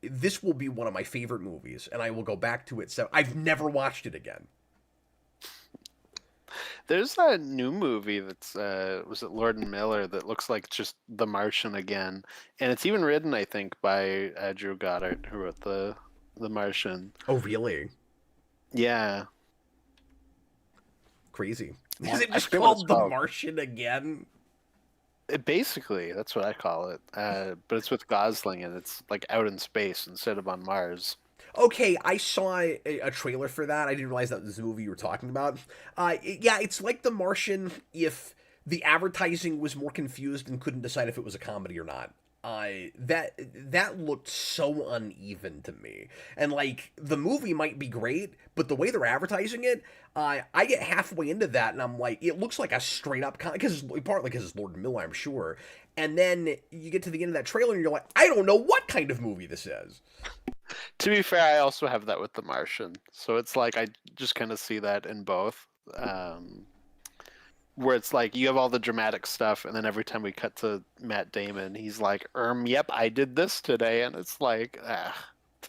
this will be one of my favorite movies, and I will go back to it. So I've never watched it again. There's a new movie that's was it Lord and Miller that looks like just The Martian again, and it's even written, I think, by Drew Goddard, who wrote the Martian. Oh, really? Yeah. Crazy. Yeah, Is it I just forget what it's called The called. Martian again? Basically, that's what I call it. But it's with Gosling, and it's like out in space instead of on Mars. Okay, I saw a trailer for that. I didn't realize that was the movie you were talking about. Yeah, it's like The Martian if the advertising was more confused and couldn't decide if it was a comedy or not. That looked so uneven to me, and like the movie might be great, but the way they're advertising it, I get halfway into that and I'm like, it looks like a straight up because partly because it's Lord and Miller, I'm sure, and then you get to the end of that trailer and you're like, I don't know what kind of movie this is. To be fair, I also have that with The Martian, so it's like I just kind of see that in both. Where it's like you have all the dramatic stuff, and then every time we cut to Matt Damon, he's like, yep, I did this today," and it's like,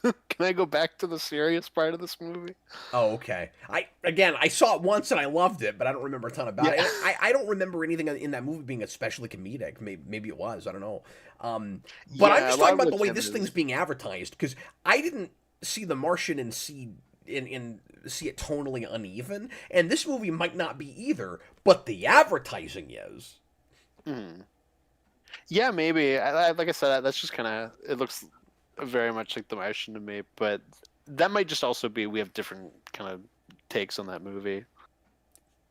can I go back to the serious part of this movie? Oh, okay. I saw it once and I loved it, but I don't remember a ton about it. Yeah. And I don't remember anything in that movie being especially comedic. Maybe it was. I don't know. But I'm Yeah, a just lot talking of about the the way Tim this is. thing's being advertised because I didn't see The Martian and see it tonally uneven, and this movie might not be either, but the advertising is. Hmm. Yeah, maybe. Like I said, that's just kind of it looks very much like The Martian to me, but that might just also be we have different kind of takes on that movie.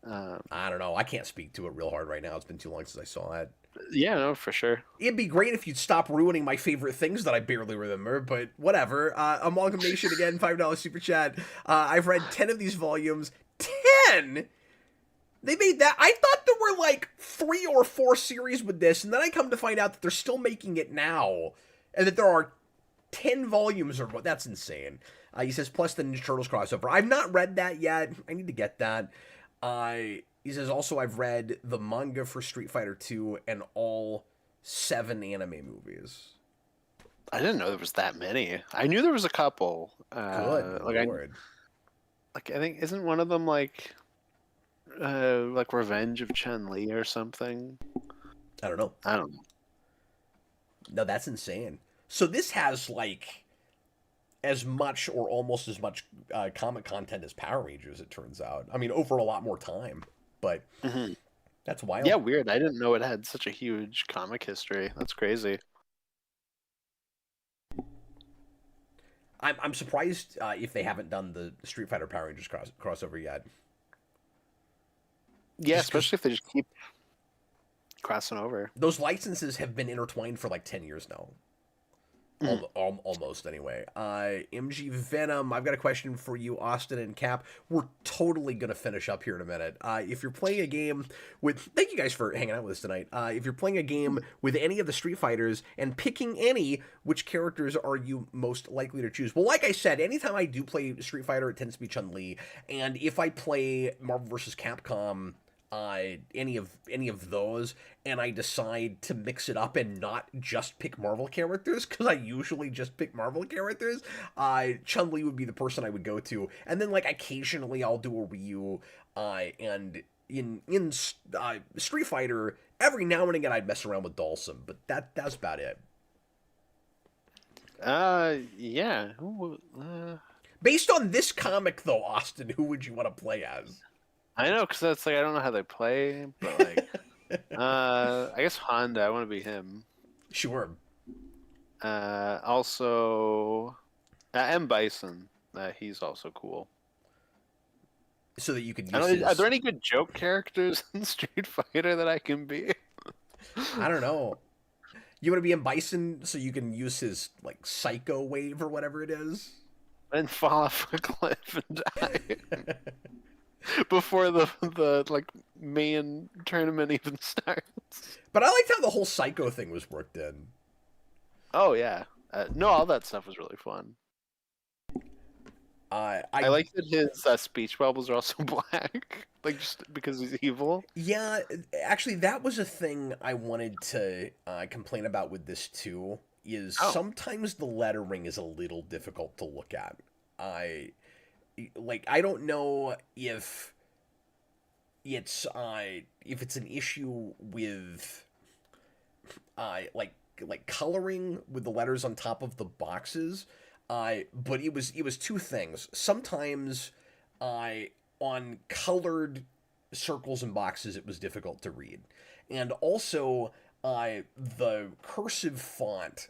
Um, I don't know. I can't speak to it real hard right now. It's been too long since I saw it. yeah, no, for sure. It'd be great if you'd stop ruining my favorite things that I barely remember, but whatever. Amalgamation again, $5 super chat. I've read 10 of these volumes. 10? They made that. I thought there were like 3 or 4 series with this, and then I come to find out that they're still making it now, and that there are 10 volumes or what. That's insane. He says, plus the Ninja Turtles crossover. I've not read that yet. I need to get that. He says, also, I've read the manga for Street Fighter 2 and all 7 anime movies. I didn't know there was that many. I knew there was a couple. Good lord. I think isn't one of them like Revenge of Chun-Li or something? I don't know. I don't know. No, that's insane. So this has like as much or almost as much comic content as Power Rangers, it turns out. I mean, over a lot more time, but Hmm. that's wild. Yeah, weird. I didn't know it had such a huge comic history. That's crazy. I'm surprised if they haven't done the Street Fighter Power Rangers crossover yet. Yeah, Just 'cause especially if they just keep crossing over. those licenses have been intertwined for like 10 years now. Almost anyway. MG Venom, I've got a question for you, Austin and Cap. We're totally gonna finish up here in a minute. If you're playing a game with, thank you guys for hanging out with us tonight. If you're playing a game with any of the Street Fighters and picking any, which characters are you most likely to choose? Well, like I said, anytime I do play Street Fighter, it tends to be Chun-Li, and if I play Marvel vs. Capcom, any of those, and I decide to mix it up and not just pick Marvel characters, because I usually just pick Marvel characters, Chun-Li would be the person I would go to, and then like occasionally I'll do a Ryu, and in Street Fighter, every now and again I'd mess around with Dhalsim, but that's about it. Yeah. Based on this comic, though, Austin, who would you want to play as? I know, because that's like I don't know how they play, but like, I guess Honda. I want to be him. Sure. Also, M Bison. He's also cool. So that you could I use don't, are his... there any good joke characters in Street Fighter that I can be? I don't know. You want to be in Bison so you can use his like psycho wave or whatever it is? And fall off a cliff and die before the like main tournament even starts. But I liked how the whole psycho thing was worked in. Oh yeah, no, all that stuff was really fun. I like that his speech bubbles are also black, like just because he's evil. Yeah, actually, that was a thing I wanted to complain about with this too. is Oh. sometimes the lettering is a little difficult to look at. I I don't know if it's an issue with like coloring with the letters on top of the boxes. But it was two things. Sometimes on colored circles and boxes it was difficult to read, and also the cursive font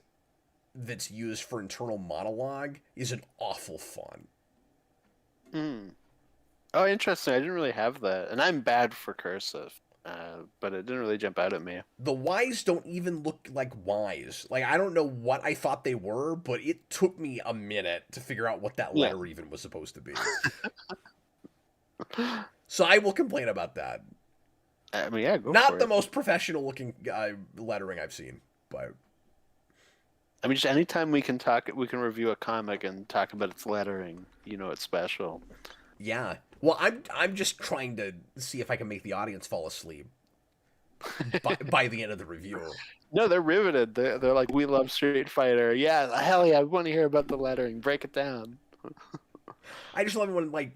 that's used for internal monologue is an awful font. Hmm. Oh, interesting. I didn't really have that, and I'm bad for cursive, but it didn't really jump out at me. The Y's don't even look like Y's. Like, I don't know what I thought they were, but it took me a minute to figure out what that Yeah. letter even was supposed to be. So I will complain about that. I mean, yeah, go Not for the it. most professional looking lettering I've seen, but I mean, just anytime we can review a comic and talk about its lettering. It's special. yeah. Well, I'm just trying to see if I can make the audience fall asleep by the end of the review. No, they're riveted. They're like, we love Street Fighter. Yeah, hell yeah, I want to hear about the lettering. Break it down. I just love it when like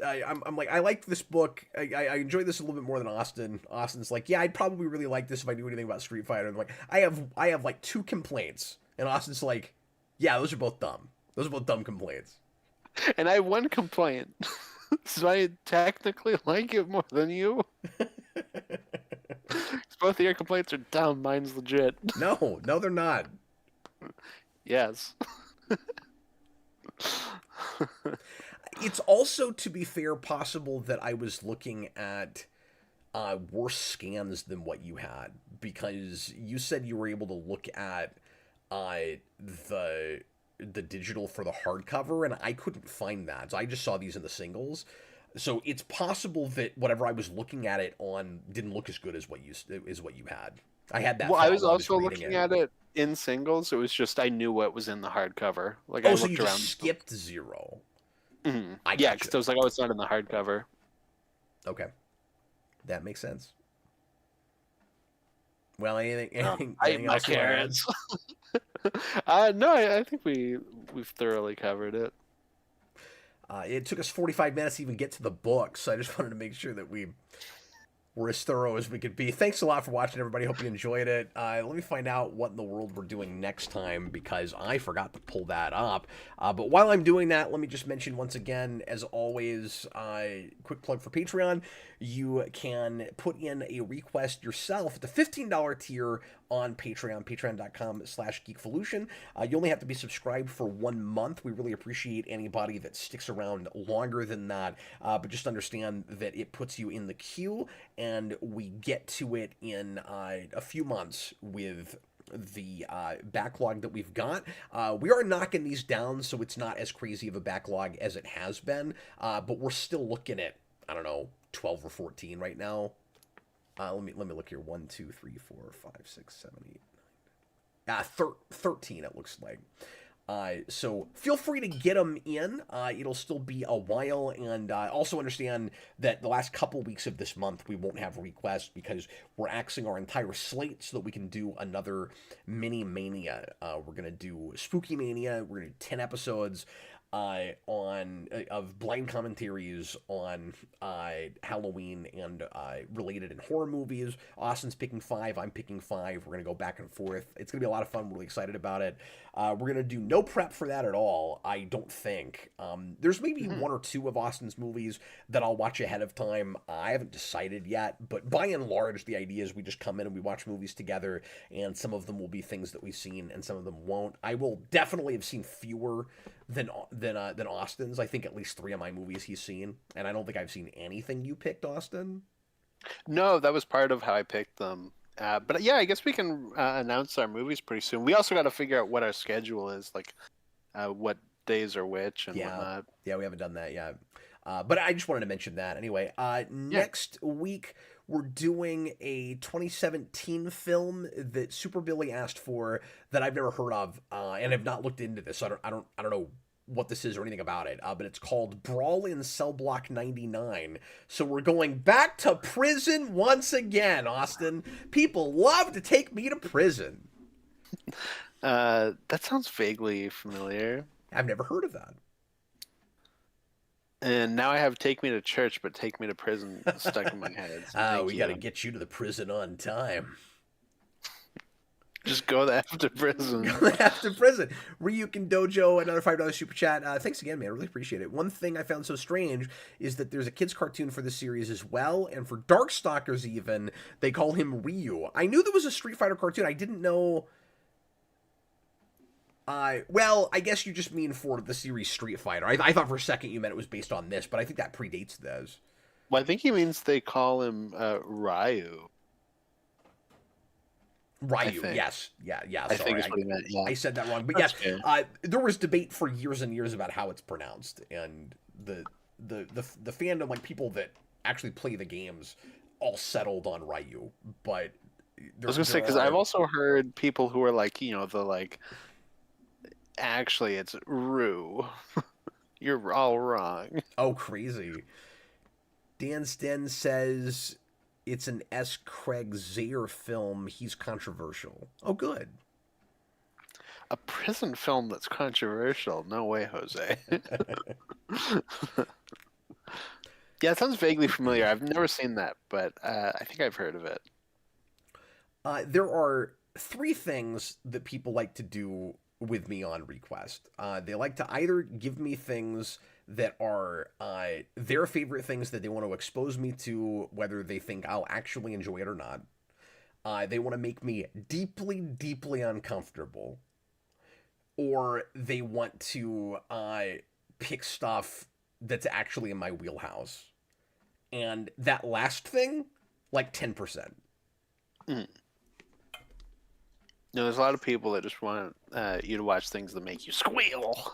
I'm like I like this book. I enjoy this a little bit more than Austin. Austin's like, yeah, I'd probably really like this if I knew anything about Street Fighter. And I'm like, I have like two complaints, and Austin's like, yeah, those are both dumb. Those are both dumb complaints. And I have one complaint. So I technically like it more than you. 'Cause both of your complaints are dumb. Mine's legit. No, no, they're not. Yes. It's also, to be fair, possible that I was looking at worse scans than what you had, because you said you were able to look at the digital for the hardcover, and I couldn't find that. So I just saw these in the singles. So it's possible that whatever I was looking at it on didn't look as good as what you had. I had that. Well, I was while also reading looking at it in singles. It was just I knew what was in the hardcover. Like I Oh, so you looked around. just skipped 0. Mhm. I Yeah, gotcha. because I was like, oh, it's not in the hardcover. Okay, that makes sense. Well, anything, No, anything, I ate anything my else you wanna add? carrots. No, I think we've thoroughly covered it. It took us 45 minutes to even get to the book, so I just wanted to make sure that we're as thorough as we could be. Thanks a lot for watching, everybody. Hope you enjoyed it. Let me find out what in the world we're doing next time, because I forgot to pull that up. But while I'm doing that, let me just mention once again, as always, quick plug for Patreon. You can put in a request yourself at the $15 tier on Patreon, patreon.com/geekvolution. You only have to be subscribed for 1 month. We really appreciate anybody that sticks around longer than that, but just understand that it puts you in the queue, and we get to it in a few months with the backlog that we've got. We are knocking these down, so it's not as crazy of a backlog as it has been, but we're still looking at, I don't know, 12 or 14 right now. Let me look here. 1, 2, 3, 4, 5, 6, 7, 8, 9. 13 it looks like. So feel free to get them in. It'll still be a while, and also understand that the last couple weeks of this month we won't have requests because we're axing our entire slate so that we can do another mini mania. We're gonna do Spooky Mania. We're gonna do 10 episodes of blind commentaries on Halloween and related and horror movies. Austin's picking 5, I'm picking 5. We're gonna go back and forth. It's gonna be a lot of fun. We're really excited about it. We're gonna do no prep for that at all, I don't think. There's maybe one or two of Austin's movies that I'll watch ahead of time. I haven't decided yet, but by and large, the idea is we just come in and we watch movies together, and some of them will be things that we've seen, and some of them won't. I will definitely have seen fewer than Austin's. I think at least 3 of my movies he's seen, and I don't think I've seen anything you picked, Austin. No, that was part of how I picked them. But yeah, I guess we can announce our movies pretty soon. We also got to figure out what our schedule is, like what days are which and whatnot. Yeah, we haven't done that yet. But I just wanted to mention that anyway. Next week we're doing a 2017 film that Super Billy asked for that I've never heard of and have not looked into this. So I don't know what this is or anything about it. But it's called Brawl in Cell Block 99. So we're going back to prison once again, Austin. People love to take me to prison. That sounds vaguely familiar. I've never heard of that. And now I have "Take Me to Church," but "Take Me to Prison" stuck in my head. So Ah, thank we got to you. get you to the prison on time. Just go the F to prison. After prison. Ryukin Dojo, another $5 super chat. Thanks again, man. I really appreciate it. One thing I found so strange is that there's a kid's cartoon for the series as well, and for Darkstalkers even, they call him Ryu. I knew there was a Street Fighter cartoon. I didn't know. Well, I guess you just mean for the series Street Fighter. I thought for a second you meant it was based on this, but I think that predates this. Well, I think he means they call him Ryu. I Ryu, think. yes, yeah. I think Sorry, is what he meant. Yeah, I said that wrong, but that's yes, fair. there was debate for years and years about how it's pronounced, and the fandom, like people that actually play the games, all settled on Ryu. But I was gonna say because I've also heard people who are like, the like, actually it's Rue. You're all wrong. oh crazy. Dan Sten says it's an S. Craig Zayer film. He's controversial. Oh, good. A prison film that's controversial. No way, Jose. Yeah, it sounds vaguely familiar. I've never seen that, but I think I've heard of it. There are three things that people like to do with me on ReQuest. They like to either give me things that are their favorite things that they want to expose me to, whether they think I'll actually enjoy it or not. They want to make me deeply, deeply uncomfortable, or they want to pick stuff that's actually in my wheelhouse. And that last thing, like 10%. Mm. No, there's a lot of people that just want you to watch things that make you squeal.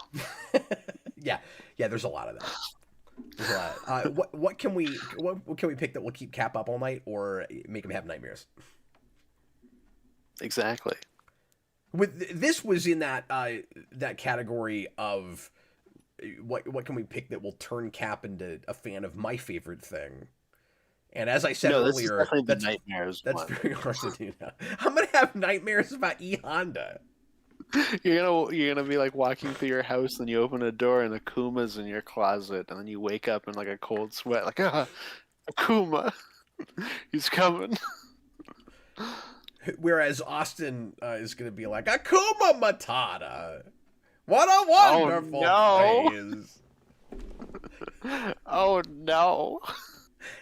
yeah, there's a lot of that. There's a lot. What can we pick that will keep Cap up all night or make him have nightmares? Exactly. With this was in that that category of what can we pick that will turn Cap into a fan of my favorite thing? And as I said No, this is earlier, definitely the nightmares that's one. very hard to do now. I'm gonna have nightmares about E Honda. You're gonna be like walking through your house, and you open a door, and Akuma's in your closet, and then you wake up in like a cold sweat, like Akuma, he's coming. Whereas Austin is gonna be like Akuma Matata. What a Oh wonderful no! phrase. Oh no!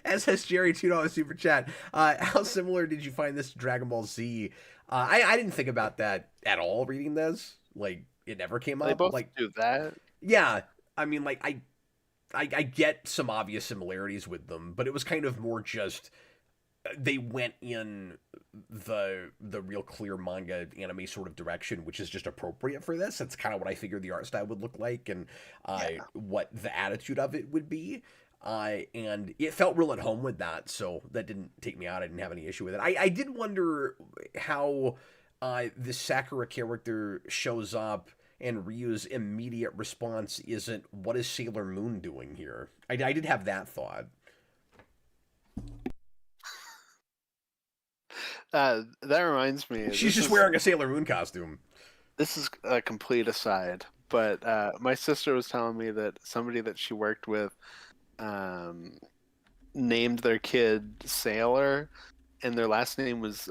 As has Jerry $2 super chat. How similar did you find this to Dragon Ball Z? I didn't think about that at all reading this. Like it never came They up. both Like do that. yeah, I mean like I get some obvious similarities with them, but it was kind of more just they went in the real clear manga anime sort of direction, which is just appropriate for this. That's kind of what I figured the art style would look like and what the attitude of it would be. And it felt real at home with that, so that didn't take me out. I didn't have any issue with it. I did wonder how this Sakura character shows up and Ryu's immediate response isn't, what is Sailor Moon doing here? I did have that thought. That reminds me. She's just wearing a Sailor Moon costume. This is a complete aside, but my sister was telling me that somebody that she worked with named their kid Sailor, and their last name was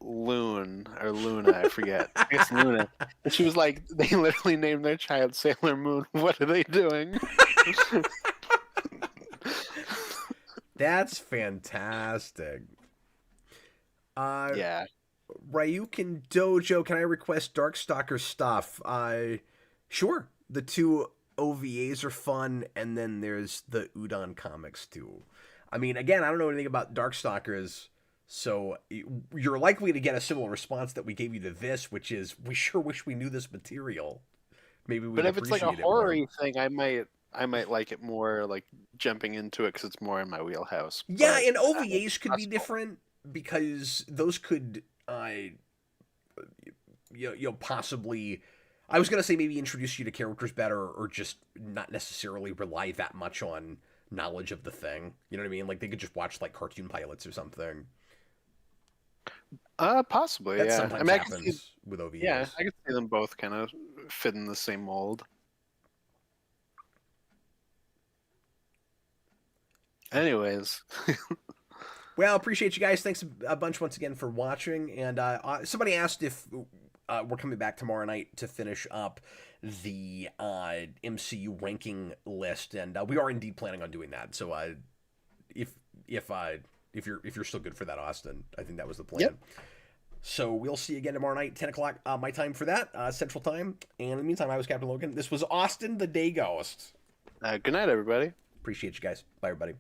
Loon or Luna, I forget. I guess Luna. And she was like, they literally named their child Sailor Moon. What are they doing? That's fantastic. Yeah. Ryukin Dojo, can I request Darkstalker stuff? Sure. The two OVAs are fun, and then there's the Udon comics too. I mean, again, I don't know anything about Darkstalkers, so you're likely to get a similar response that we gave you to this, which is, we sure wish we knew this material. Maybe we'd But if it's like a appreciate it more. horror thing, I might like it more, like jumping into it because it's more in my wheelhouse. Yeah, But and OVAs could be possible. different because those could, possibly. I was gonna say maybe introduce you to characters better, or just not necessarily rely that much on knowledge of the thing. You know what I mean? Like they could just watch like cartoon pilots or something. Possibly, That yeah. I sometimes mean, I can see, happens with yeah, OVAs. I can see them both kind of fit in the same mold. Anyways, Well, appreciate you guys. Thanks a bunch once again for watching. And somebody asked if we're coming back tomorrow night to finish up the MCU ranking list, and we are indeed planning on doing that. So if if uh, if you're still good for that, Austin, I think that was the plan. yep. So we'll see you again tomorrow night, 10 o'clock my time for that, Central Time. And in the meantime, I was Captain Logan. This was Austin the Day Ghost. Good night, everybody. Appreciate you guys. Bye, everybody.